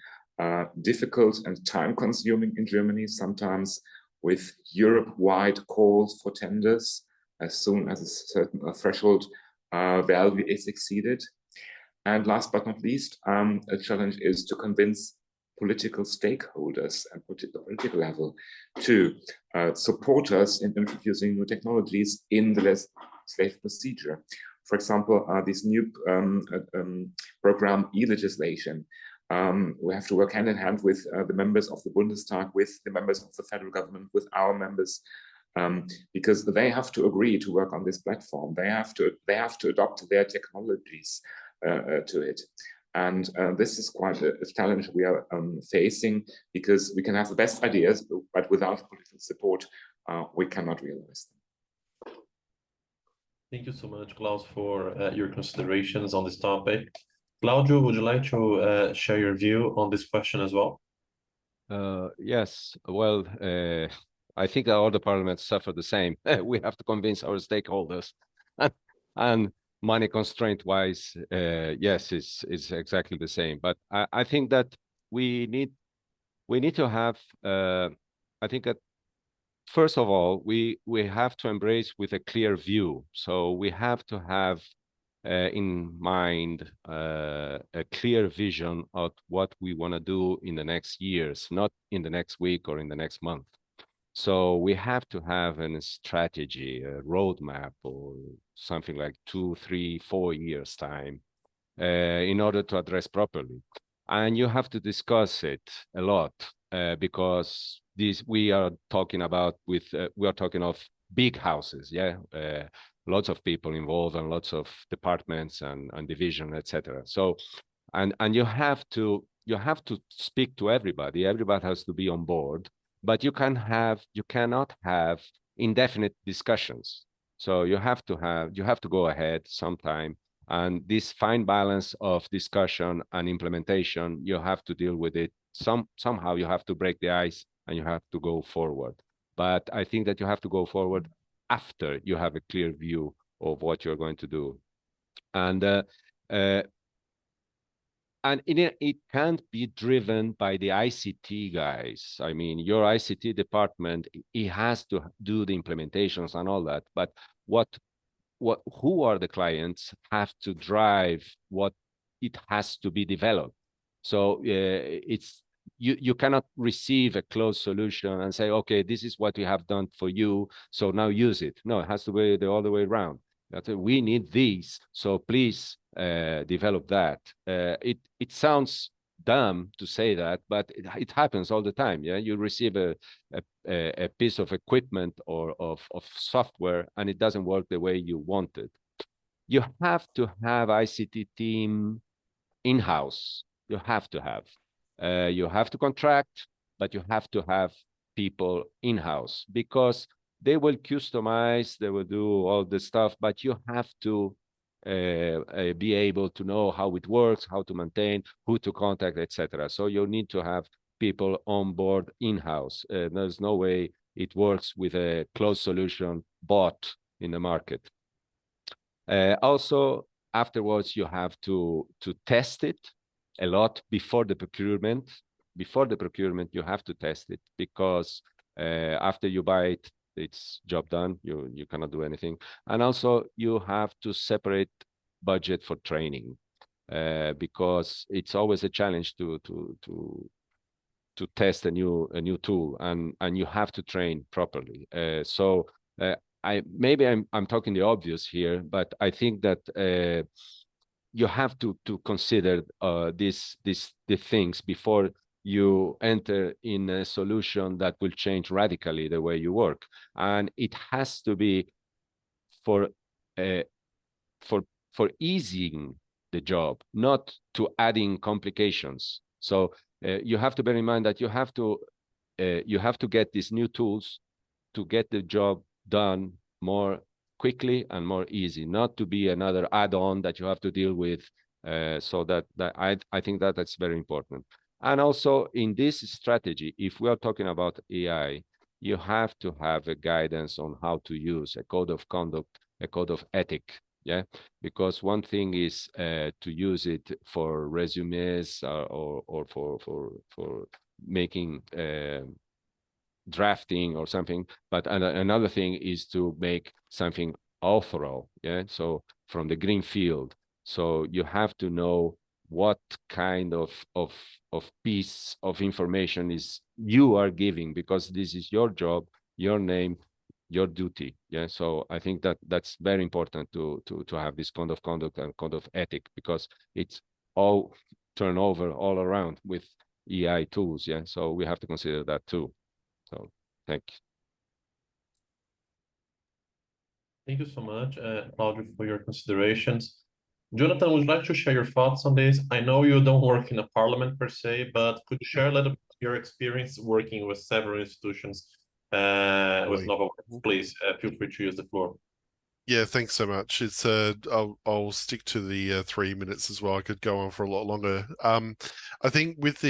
difficult and time-consuming in Germany, sometimes with Europe-wide calls for tenders as soon as a certain threshold value is exceeded. And last but not least, a challenge is to convince political stakeholders at the political level to support us in introducing new technologies in the legislative procedure. For example, this new program, e-legislation, we have to work hand in hand with the members of the Bundestag, with the members of the federal government, with our members, because they have to agree to work on this platform. They have to adopt their technologies to it. And this is quite a challenge we are facing, because we can have the best ideas, but without political support, we cannot realize them. Thank you so much, Claus, for your considerations on this topic. Claudio, would you like to share your view on this question as well? Yes, well, I think that all the parliaments suffer the same. We have to convince our stakeholders, and money constraint wise, yes, it's exactly the same. But I think that we need to have. I think that first of all, we have to embrace with a clear view. So we have to have in mind a clear vision of what we want to do in the next years, not in the next week or in the next month. So we have to have a strategy, a roadmap, or something like 2, 3, 4 years time in order to address properly. And you have to discuss it a lot because we are talking about we are talking of big houses, yeah, lots of people involved and lots of departments and division, etc. So, and you have to speak to everybody. Everybody has to be on board, but you cannot have indefinite discussions. So you have to go ahead sometime, and this fine balance of discussion and implementation, you have to deal with it. Somehow you have to break the ice and you have to go forward. But I think that you have to go forward after you have a clear view of what you're going to do. And it can't be driven by the ICT guys. I mean, your ICT department, it has to do the implementations and all that. But who are the clients have to drive what it has to be developed. So you cannot receive a closed solution and say, okay, this is what we have done for you, so now use it. No, it has to be the other way around. We need these, so please develop that. It sounds dumb to say that, but it happens all the time. Yeah, you receive a piece of equipment or of software, and it doesn't work the way you want it. You have to have ICT team in-house. You have to have. You have to contract, but you have to have people in-house because they will customize, they will do all the stuff, but you have to be able to know how it works, how to maintain, who to contact, etc. So you need to have people on board in-house. There's no way it works with a closed solution bought in the market. Also, afterwards, you have to test it a lot before the procurement. Before the procurement, you have to test it because after you buy it, it's job done. You cannot do anything. And also, you have to separate budget for training because it's always a challenge to test a new tool, and you have to train properly. I'm talking the obvious here, but I think that you have to consider the things before you enter in a solution that will change radically the way you work, and it has to be for easing the job, not to adding complications. So you have to bear in mind that you have to get these new tools to get the job done more quickly and more easy, not to be another add-on that you have to deal with. So that I think that that's very important. And also in this strategy, if we are talking about AI, you have to have a guidance on how to use a code of conduct, a code of ethic. Yeah, because one thing is to use it for resumes or for making drafting or something, but another thing is to make something authorial. Yeah, so from the green field. So you have to know what kind of piece of information is you are giving, because this is your job, your name, your duty. Yeah, so I think that that's very important to have this code of conduct and code of ethic, because it's all turnover all around with AI tools. Yeah, so we have to consider that too. So thank you. Thank you so much, Claudio, for your considerations. Jonathan, would you like to share your thoughts on this? I know you don't work in a parliament per se, but could you share a little bit of your experience working with several institutions with NovaWorks? Please feel free to use the floor. Yeah, thanks so much. It's I'll stick to the 3 minutes as well. I could go on for a lot longer. I think with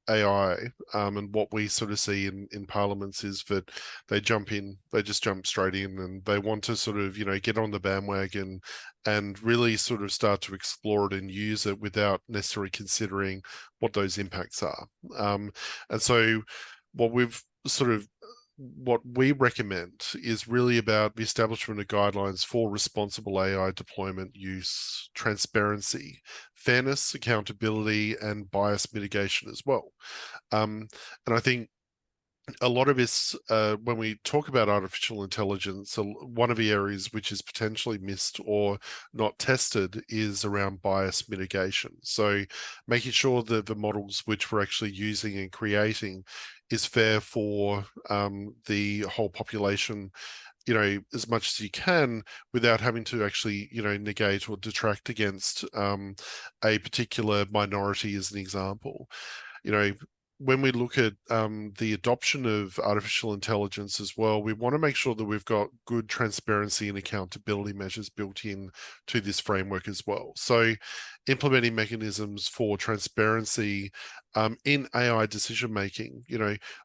AI, and what we sort of see in parliaments is that they just jump straight in, and they want to sort of, get on the bandwagon and really sort of start to explore it and use it without necessarily considering what those impacts are. And so what we recommend is really about the establishment of guidelines for responsible AI deployment, use, transparency, fairness, accountability, and bias mitigation as well. And I think a lot of this, when we talk about artificial intelligence, one of the areas which is potentially missed or not tested is around bias mitigation. So making sure that the models which we're actually using and creating is fair for the whole population, as much as you can, without having to actually, negate or detract against a particular minority, as an example. When we look at the adoption of artificial intelligence as well, we want to make sure that we've got good transparency and accountability measures built in to this framework as well. So implementing mechanisms for transparency in AI decision making,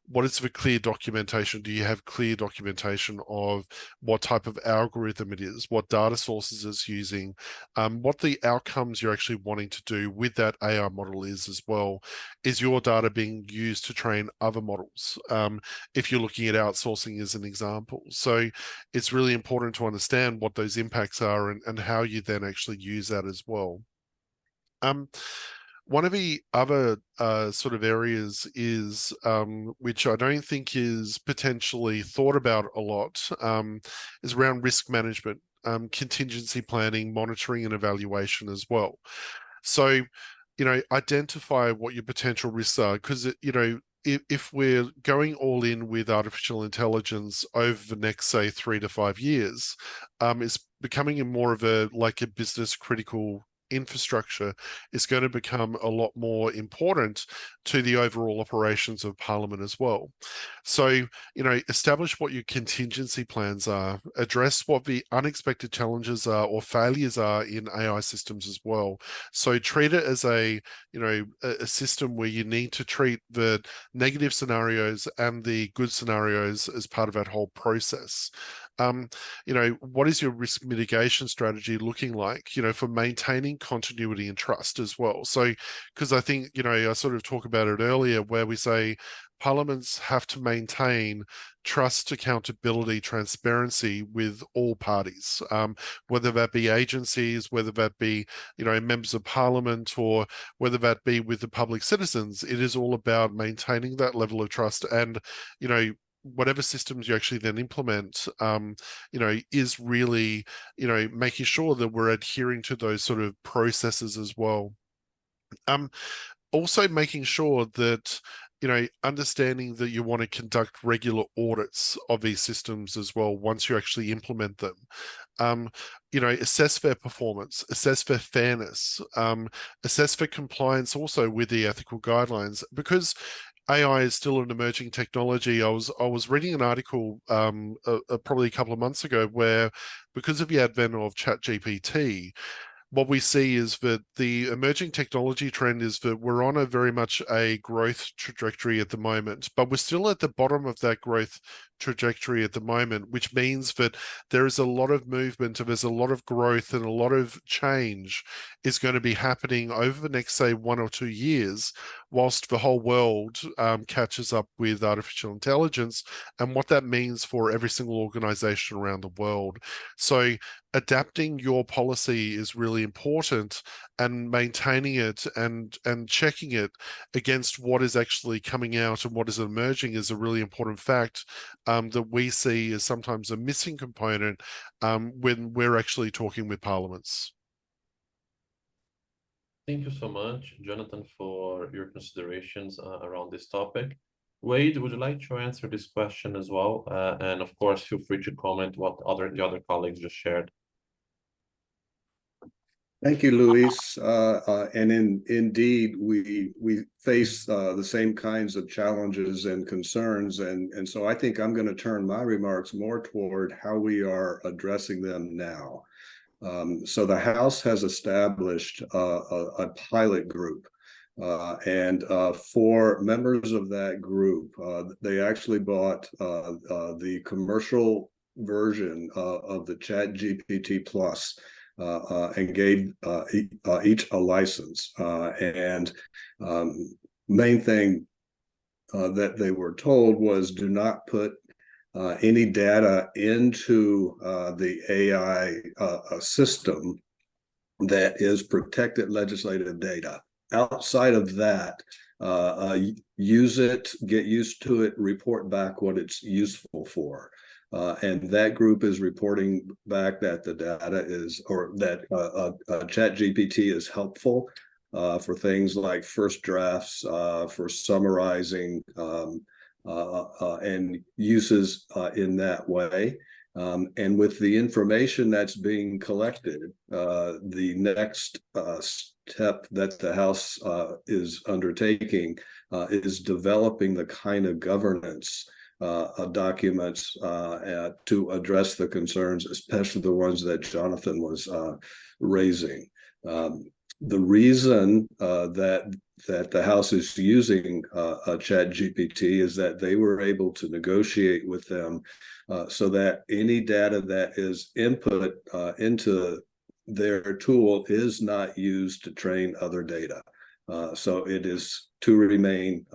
what is the clear documentation? Do you have clear documentation of what type of algorithm it is, what data sources it's using, what the outcomes you're actually wanting to do with that AI model is as well? Is your data being used to train other models? If you're looking at outsourcing as an example. So it's really important to understand what those impacts are and how you then actually use that as well. One of the other sort of areas is, which I don't think is potentially thought about a lot, is around risk management, contingency planning, monitoring and evaluation as well. So, identify what your potential risks are, because, if we're going all in with artificial intelligence over the next, say, 3 to 5 years, it's becoming more of a business critical infrastructure is going to become a lot more important to the overall operations of Parliament as well. So, establish what your contingency plans are, address what the unexpected challenges are or failures are in AI systems as well. So treat it as a system where you need to treat the negative scenarios and the good scenarios as part of that whole process. What is your risk mitigation strategy looking like, for maintaining continuity and trust as well? So, because I think, I sort of talked about it earlier where we say parliaments have to maintain trust, accountability, transparency with all parties, whether that be agencies, whether that be, members of parliament, or whether that be with the public citizens. It is all about maintaining that level of trust and, whatever systems you actually then implement, is really, making sure that we're adhering to those sort of processes as well. Also making sure that, understanding that you want to conduct regular audits of these systems as well once you actually implement them. Assess their performance, assess their fairness, assess their compliance also with the ethical guidelines, because AI is still an emerging technology. I was reading an article probably a couple of months ago where, because of the advent of ChatGPT, what we see is that the emerging technology trend is that we're on a very much a growth trajectory at the moment, but we're still at the bottom of that growth trajectory at the moment, which means that there is a lot of movement and there's a lot of growth and a lot of change is going to be happening over the next, say, 1 or 2 years, whilst the whole world catches up with artificial intelligence and what that means for every single organization around the world. So adapting your policy is really important, and maintaining it and checking it against what is actually coming out and what is emerging is a really important fact that we see as sometimes a missing component when we're actually talking with parliaments. Thank you so much, Jonathan, for your considerations around this topic. Wade, would you like to answer this question as well? And of course, feel free to comment what the other colleagues just shared. Thank you, Luis. Indeed, we face the same kinds of challenges and concerns, and so I think I'm going to turn my remarks more toward how we are addressing them now. So the House has established a pilot group, and for members of that group, they actually bought the commercial version of the ChatGPT Plus. And gave each a license. Main thing that they were told was do not put any data into the AI system that is protected legislative data. Outside of that, use it, get used to it, report back what it's useful for. And that group is reporting back that the data is, or that ChatGPT is helpful for things like first drafts, for summarizing, and uses in that way. And with the information that's being collected, the next step that the House is undertaking is developing the kind of governance documents to address the concerns, especially the ones that Jonathan was raising. The reason that the House is using ChatGPT is that they were able to negotiate with them so that any data that is input into their tool is not used to train other data. So it is to remain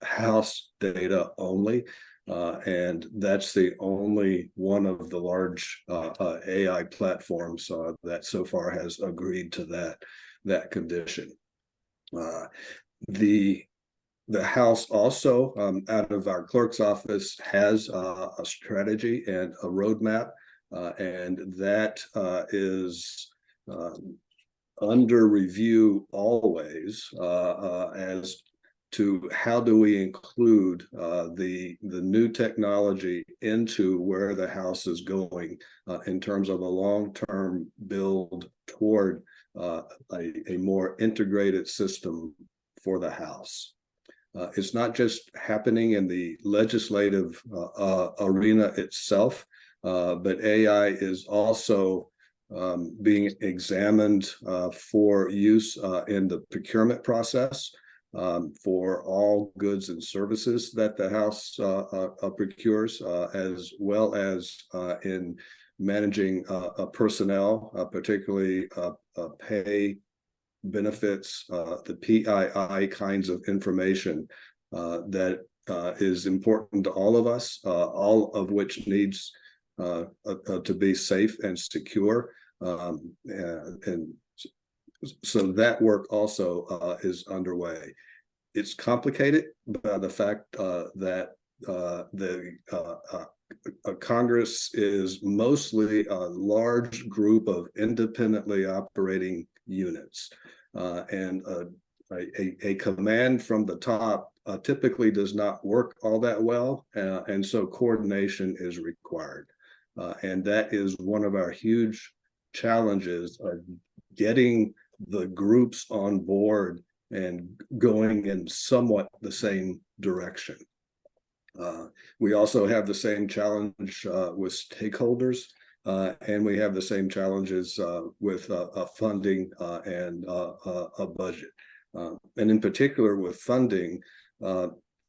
House data only. And that's the only one of the large AI platforms that so far has agreed to that condition. The House also, out of our clerk's office, has a strategy and a roadmap, and that is under review always as to how do we include the new technology into where the House is going in terms of a long-term build toward a more integrated system for the House. It's not just happening in the legislative arena itself, but AI is also being examined for use in the procurement process. For all goods and services that the House procures, as well as in managing personnel, particularly pay, benefits, the PII kinds of information that is important to all of us, all of which needs to be safe and secure. And so that work also is underway. It's complicated by the fact that the Congress is mostly a large group of independently operating units, and a command from the top typically does not work all that well, and so coordination is required. And that is one of our huge challenges, getting the groups on board and going in somewhat the same direction. We also have the same challenge with stakeholders, and we have the same challenges with funding and a budget. And in particular with funding,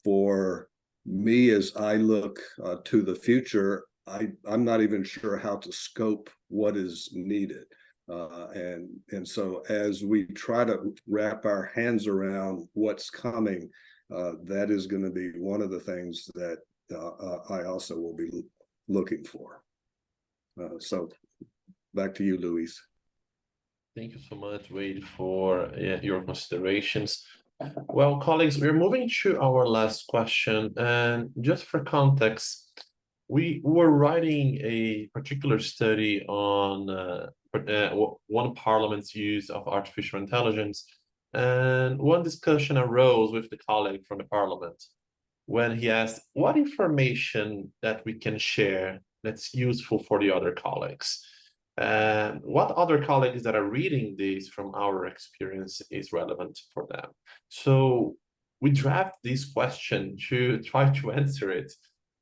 for me, as I look to the future, I'm not even sure how to scope what is needed. And so as we try to wrap our hands around what's coming, that is going to be one of the things that I also will be looking for. So back to you, Luis. Thank you so much, Wade, for your considerations. Well, colleagues, we're moving to our last question. And just for context, we were writing a particular study on one parliament's use of artificial intelligence. And one discussion arose with the colleague from the parliament when he asked what information that we can share that's useful for the other colleagues. What other colleagues that are reading this from our experience is relevant for them? So we draft this question to try to answer it,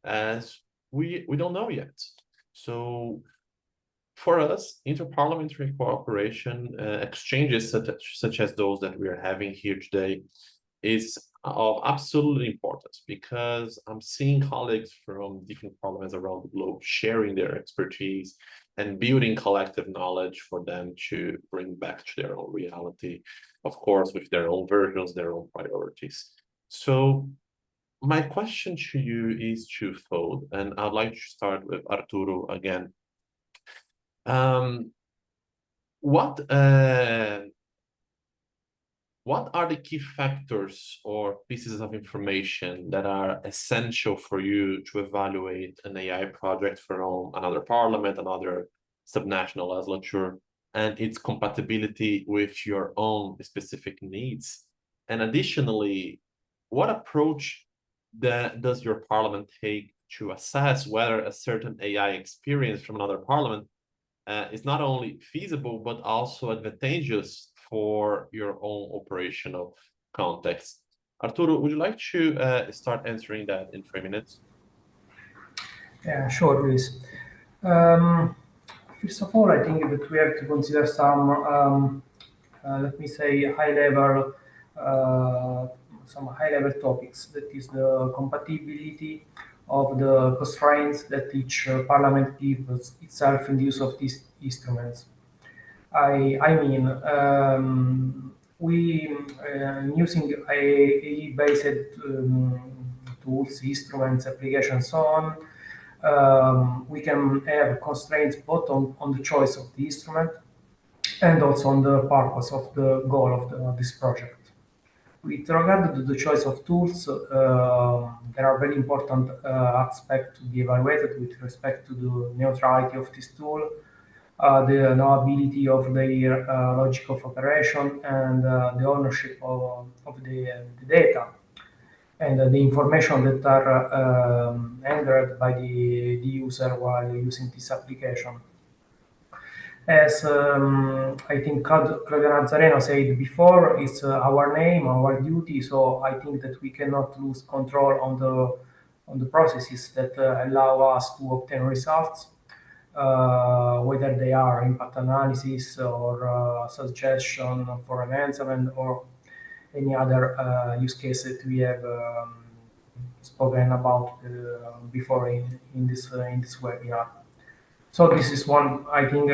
as we don't know yet. So for us, interparliamentary cooperation exchanges such as those that we are having here today is of absolute importance, because I'm seeing colleagues from different parliaments around the globe sharing their expertise and building collective knowledge for them to bring back to their own reality, of course, with their own versions, their own priorities. So my question to you is twofold, and I'd like to start with Arturo again. What are the key factors or pieces of information that are essential for you to evaluate an AI project from another parliament, another subnational legislature, and its compatibility with your own specific needs? And additionally, what approach does your parliament take to assess whether a certain AI experience from another parliament is not only feasible, but also advantageous for your own operational context? Arturo, would you like to start answering that in 3 minutes? Yeah, sure, Luis. First of all, I think that we have to consider some, let me say, high-level topics. That is the compatibility of the constraints that each parliament gives itself in the use of these instruments. I mean, we using AI-based tools, instruments, applications, so on. We can have constraints both on the choice of the instrument and also on the purpose of the goal of this project. With regard to the choice of tools, there are very important aspects to be evaluated with respect to the neutrality of this tool, the knowability of their logic of operation, and the ownership of the data and the information that are entered by the user while using this application. As I think Claudio Nazareno said before, it's our name, our duty. So I think that we cannot lose control on the processes that allow us to obtain results, whether they are impact analysis or suggestion for enhancement or any other use case that we have spoken about before in this webinar. So this is one, I think,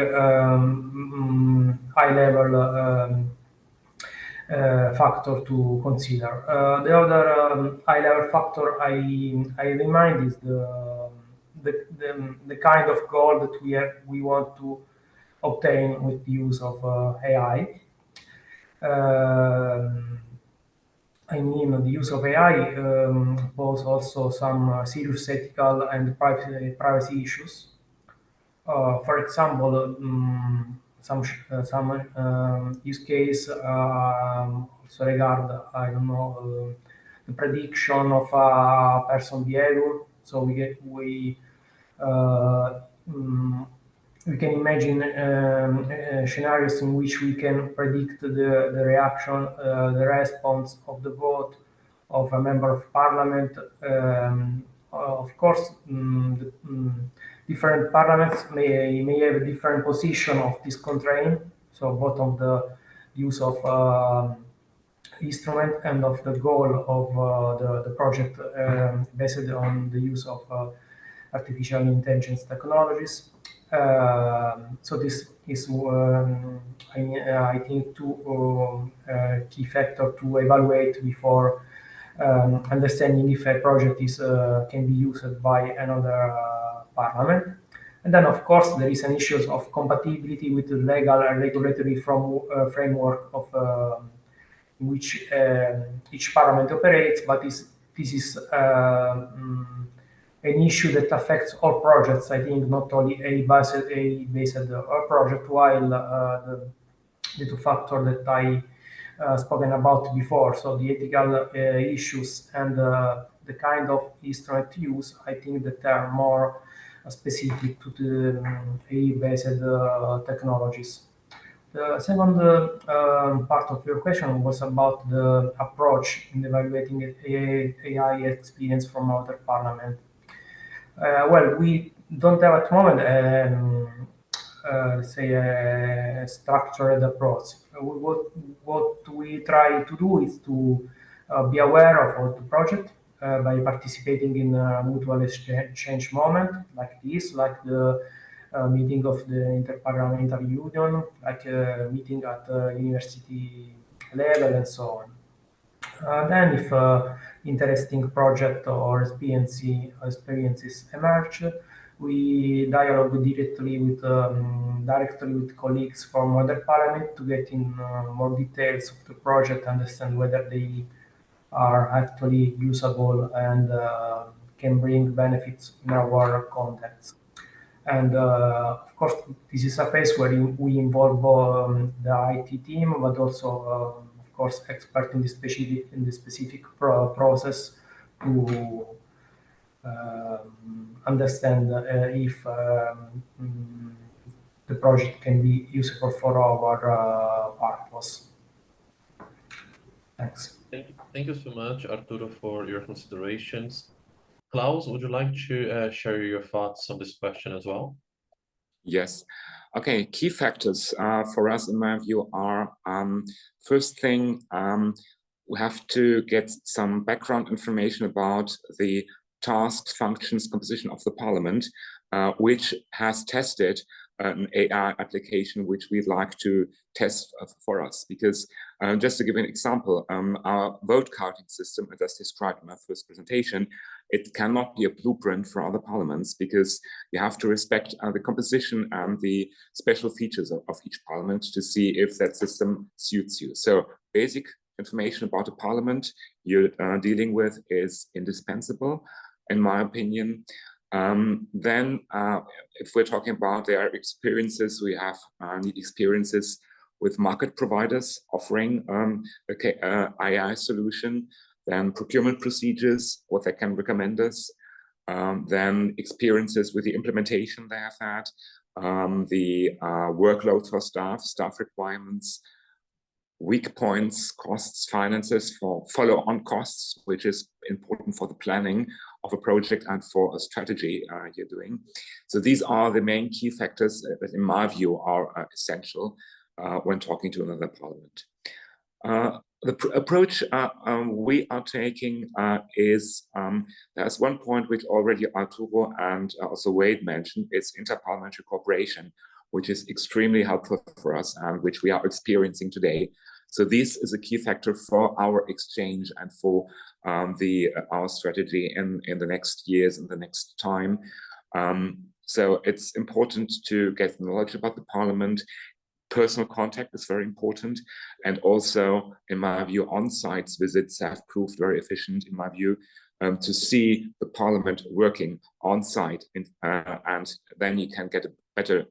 high-level factor to consider. The other high-level factor I remind is the kind of goal that we want to obtain with the use of AI. I mean, the use of AI pose also some serious ethical and privacy issues. For example, some use case also regard, I don't know, the prediction of a person behavior. So we can imagine scenarios in which we can predict the reaction, the response of the vote of a member of parliament. Of course, different parliaments may have a different position of this constraint. So both of the use of instrument and of the goal of the project based on the use of artificial intelligence technologies. So this is, I think, two key factors to evaluate before understanding if a project can be used by another parliament. And then, of course, there is an issue of compatibility with the legal and regulatory framework of in which each parliament operates, but this is an issue that affects all projects. I think not only AI-based project, while the two factors that I spoken about before, so the ethical issues and the kind of instrument use, I think that are more specific to the AI-based technologies. The second part of your question was about the approach in evaluating AI experience from other parliament. Well, we don't have at the moment, let's say, a structured approach. What we try to do is to be aware of all the project by participating in a mutual exchange moment like this, like the meeting of the Interparliamentary Union, like a meeting at the university level and so on. Then if interesting project or experiences emerge, we dialogue directly with colleagues from other parliament to get in more details of the project, understand whether they are actually usable and can bring benefits in our context. And of course, this is a phase where we involve the IT team, but also, of course, expert in the specific process to understand if the project can be useful for our purpose. Thanks. Thank you so much, Arturo, for your considerations. Claus, would you like to share your thoughts on this question as well? Yes. Okay, key factors for us, in my view, are first thing, we have to get some background information about the tasks, functions, composition of the parliament, which has tested an AI application which we'd like to test for us. Because just to give an example, our vote counting system, as described in my first presentation, it cannot be a blueprint for other parliaments because you have to respect the composition and the special features of each parliament to see if that system suits you. So basic information about the parliament you're dealing with is indispensable, in my opinion. Then if we're talking about their experiences, we have need experiences with market providers offering AI solution, then procurement procedures, what they can recommend us, then experiences with the implementation they have had, the workload for staff requirements, weak points, costs, finances for follow-on costs, which is important for the planning of a project and for a strategy you're doing. So these are the main key factors that, in my view, are essential when talking to another parliament. The approach we are taking is, there's one point which already Arturo and also Wade mentioned, it's interparliamentary cooperation, which is extremely helpful for us and which we are experiencing today. So this is a key factor for our exchange and for our strategy in the next years and the next time. So it's important to get knowledge about the parliament. Personal contact is very important, and also, in my view, on-site visits have proved very efficient, in my view, to see the parliament working on-site, and then you can get a better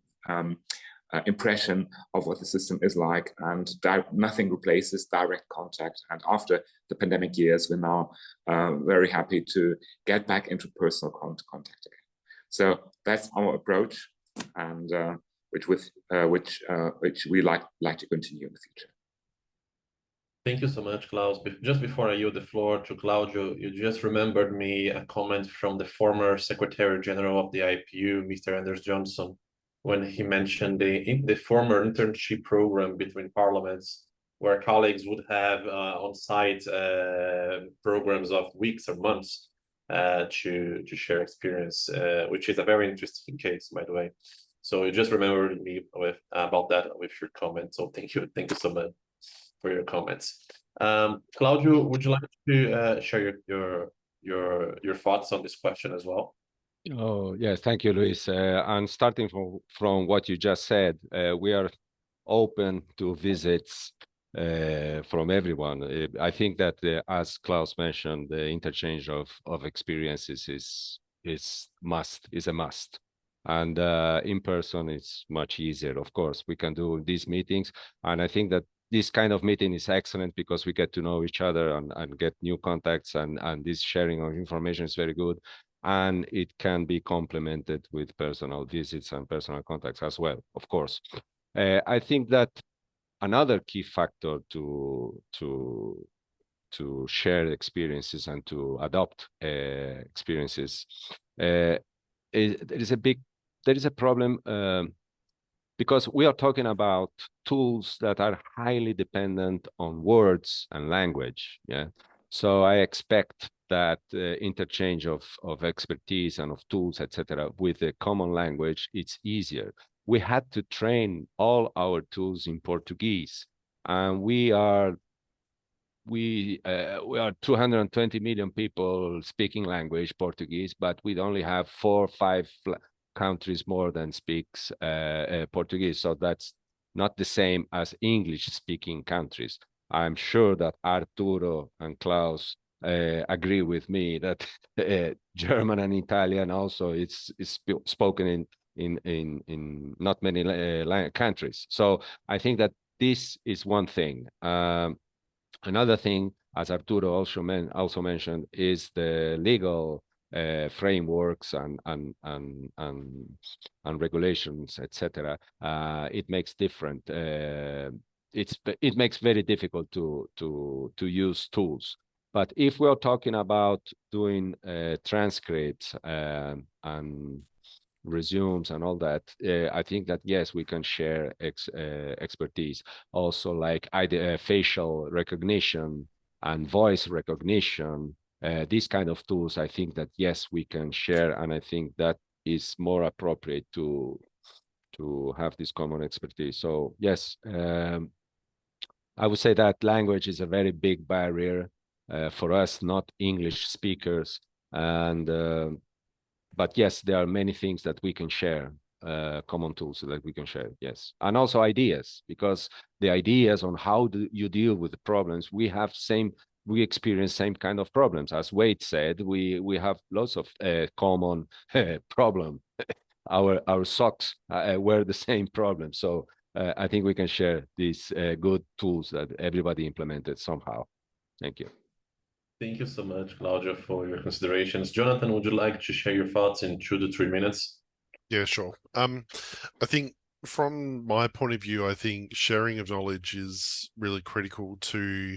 impression of what the system is like, and nothing replaces direct contact. And after the pandemic years, we're now very happy to get back into personal contact again. So that's our approach, and which we like to continue in the future. Thank you so much, Claus. Just before I yield the floor to Claudio, you just remembered me a comment from the former Secretary General of the IPU, Mr. Anders Johnson, when he mentioned the former internship program between parliaments, where colleagues would have on-site programs of weeks or months to share experience, which is a very interesting case, by the way. So you just remembered me about that with your comment. So thank you so much for your comments. Claudio, would you like to share your thoughts on this question as well? Oh yes, thank you, Luis. And starting from what you just said, we are open to visits from everyone. I think that as Claus mentioned, the interchange of experiences is a must. And in person, it's much easier. Of course, we can do these meetings. And I think that this kind of meeting is excellent because we get to know each other and get new contacts. And this sharing of information is very good. and it can be complemented with personal visits and personal contacts as well, of course. I think that another key factor to share experiences and to adopt experiences there is a problem because we are talking about tools that are highly dependent on words and language. Yeah, so I expect that interchange of expertise and of tools, etc., with a common language, it's easier. We had to train all our tools in Portuguese, and we are 220 million people speaking language Portuguese, but we only have 4 or 5 countries more than speaks Portuguese. So that's not the same as English-speaking countries. I'm sure that Arturo and Claus agree with me that German and Italian also is spoken in not many countries. So I think that this is one thing. Another thing, as Arturo also mentioned, is the legal frameworks and regulations, etc. It makes different. It makes very difficult to use tools. But if we're talking about doing transcripts and resumes and all that, I think that yes, we can share expertise. Also, like facial recognition and voice recognition, these kind of tools, I think that yes, we can share, and I think that is more appropriate to have this common expertise. So yes, I would say that language is a very big barrier for us, not English speakers, and but yes, there are many things that we can share, common tools that we can share, yes. And also ideas, because the ideas on how do you deal with the problems, we experience same kind of problems. As Wade said, we have lots of common problem. Our socks were the same problem. So I think we can share these good tools that everybody implemented somehow. Thank you. Thank you so much, Claudio, for your considerations. Jonathan, would you like to share your thoughts in 2 to 3 minutes? Yeah, sure. I think from my point of view, I think sharing of knowledge is really critical to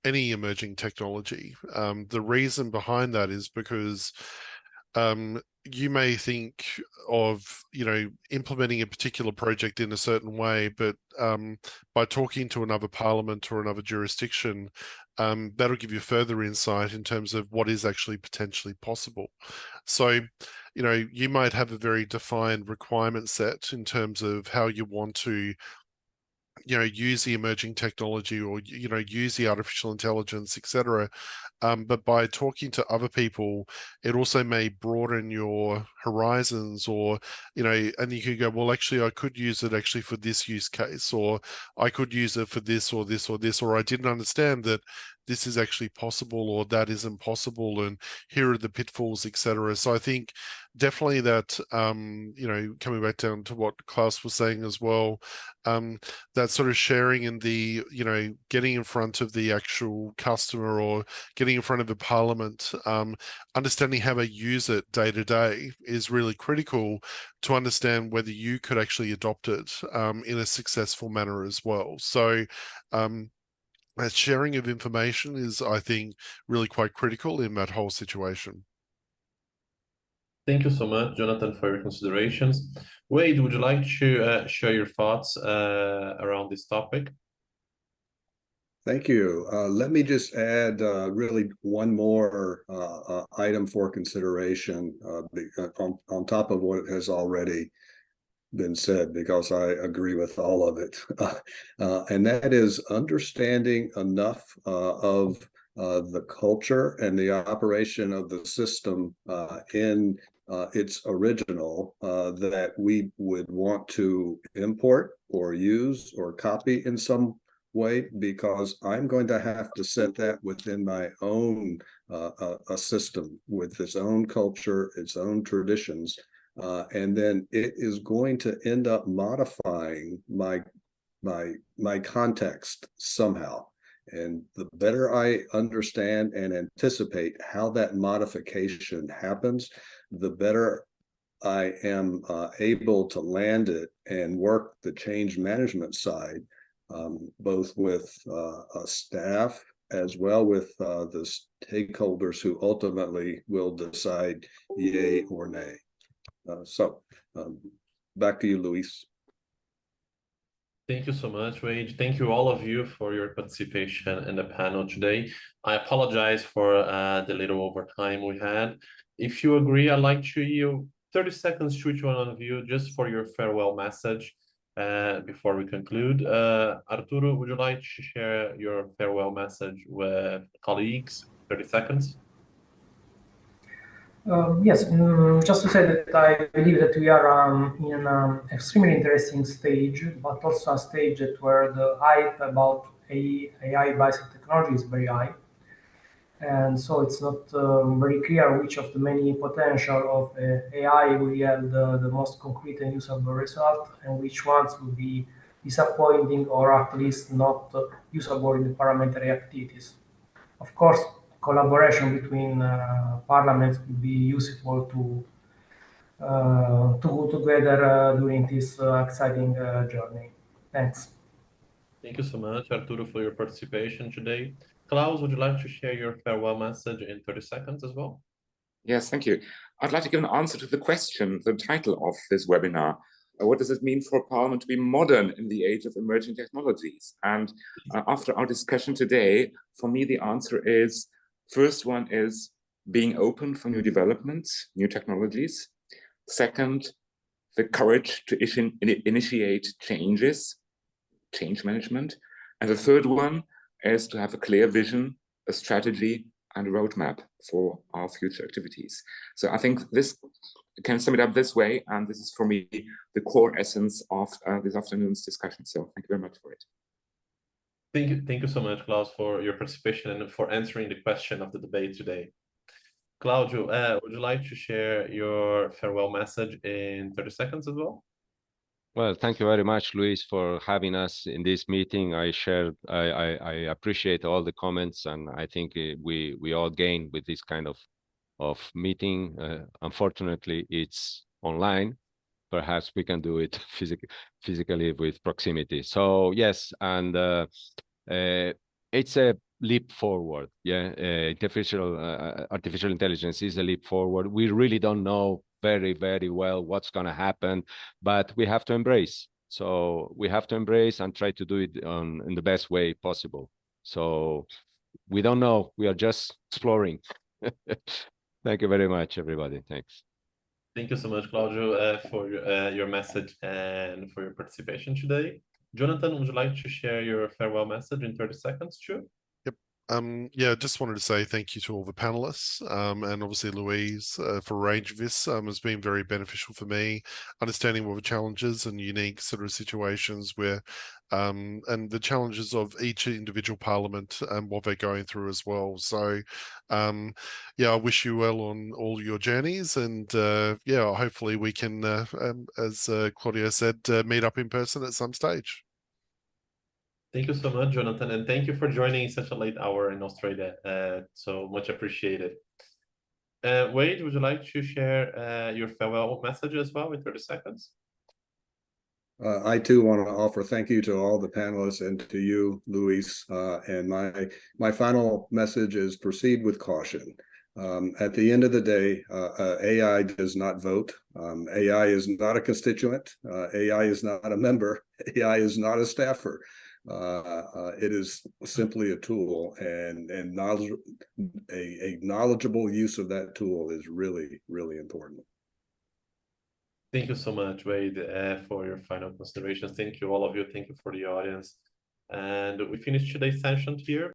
any emerging technology. The reason behind that is because you may think of, implementing a particular project in a certain way, but by talking to another parliament or another jurisdiction, that'll give you further insight in terms of what is actually potentially possible. So, you might have a very defined requirement set in terms of how you want to use the emerging technology or use the artificial intelligence, etc. But by talking to other people, it also may broaden your horizons, or and you could go, well, actually I could use it actually for this use case, or I could use it for this or this or this, or I didn't understand that this is actually possible or that isn't possible, and here are the pitfalls, etc. So I think definitely that coming back down to what Claus was saying as well, that sort of sharing and the getting in front of the actual customer or getting in front of a parliament, understanding how they use it day to day is really critical to understand whether you could actually adopt it in a successful manner as well. So that sharing of information is, I think, really quite critical in that whole situation. Thank you so much, Jonathan, for your considerations. Wade, would you like to share your thoughts around this topic? Thank you. Let me just add really one more item for consideration on top of what has already been said, because I agree with all of it. And that is understanding enough of the culture and the operation of the system in its original that we would want to import or use or copy in some way, because I'm going to have to set that within my own a system with its own culture, its own traditions. And then it is going to end up modifying my context somehow. And the better I understand and anticipate how that modification happens, the better I am able to land it and work the change management side, both with staff as well with the stakeholders who ultimately will decide yay or nay. Back to you, Luís. Thank you so much, Wade. Thank you all of you for your participation in the panel today. I apologize for the little overtime we had. If you agree, I'd like to yield 30 seconds to each one of you just for your farewell message before we conclude. Arturo, would you like to share your farewell message with colleagues? 30 seconds. Yes, just to say that I believe that we are in an extremely interesting stage, but also a stage where the hype about AI-based technology is very high. And so it's not very clear which of the many potential of AI will yield the most concrete and usable result, and which ones will be disappointing or at least not usable in the parliamentary activities. Of course, collaboration between parliaments will be useful to go together during this exciting journey. Thanks. Thank you so much, Arturo, for your participation today. Claus, would you like to share your farewell message in 30 seconds as well? Yes, thank you. I'd like to give an answer to the question, the title of this webinar. What does it mean for Parliament to be modern in the age of emerging technologies? And after our discussion today, for me, the answer is, first one is being open for new developments, new technologies. Second, the courage to initiate changes, change management. And the third one is to have a clear vision, a strategy, and a roadmap for our future activities. So I think this can sum it up this way, and this is for me the core essence of this afternoon's discussion. So thank you very much for it. Thank you so much, Claus, for your participation and for answering the question of the debate today. Claudio, would you like to share your farewell message in 30 seconds as well? Well, thank you very much, Luis, for having us in this meeting. I appreciate all the comments, and I think we all gain with this kind of meeting. Unfortunately, it's online. Perhaps we can do it physically with proximity. So yes, and it's a leap forward. Yeah, artificial intelligence is a leap forward. We really don't know very well what's going to happen, but we have to embrace. So we have to embrace and try to do it in the best way possible. So we don't know. We are just exploring. Thank you very much, everybody. Thanks. Thank you so much, Claudio, for your message and for your participation today. Jonathan, would you like to share your farewell message in 30 seconds too? Yep. Yeah, just wanted to say thank you to all the panelists, and obviously Luís for a range of this has been very beneficial for me, understanding what the challenges and unique sort of situations where and the challenges of each individual parliament and what they're going through as well. So yeah, I wish you well on all your journeys, and yeah, hopefully we can, as Claudio said, meet up in person at some stage. Thank you so much, Jonathan, and thank you for joining such a late hour in Australia. So much appreciated. Wade, would you like to share your farewell message as well in 30 seconds? I too want to offer thank you to all the panelists and to you, Luís. And my final message is proceed with caution. At the end of the day, AI does not vote. AI is not a constituent. AI is not a member. AI is not a staffer. It is simply a tool, and a knowledgeable use of that tool is really important. Thank you so much, Wade, for your final considerations. Thank you, all of you. Thank you for the audience. And we finish today's session here.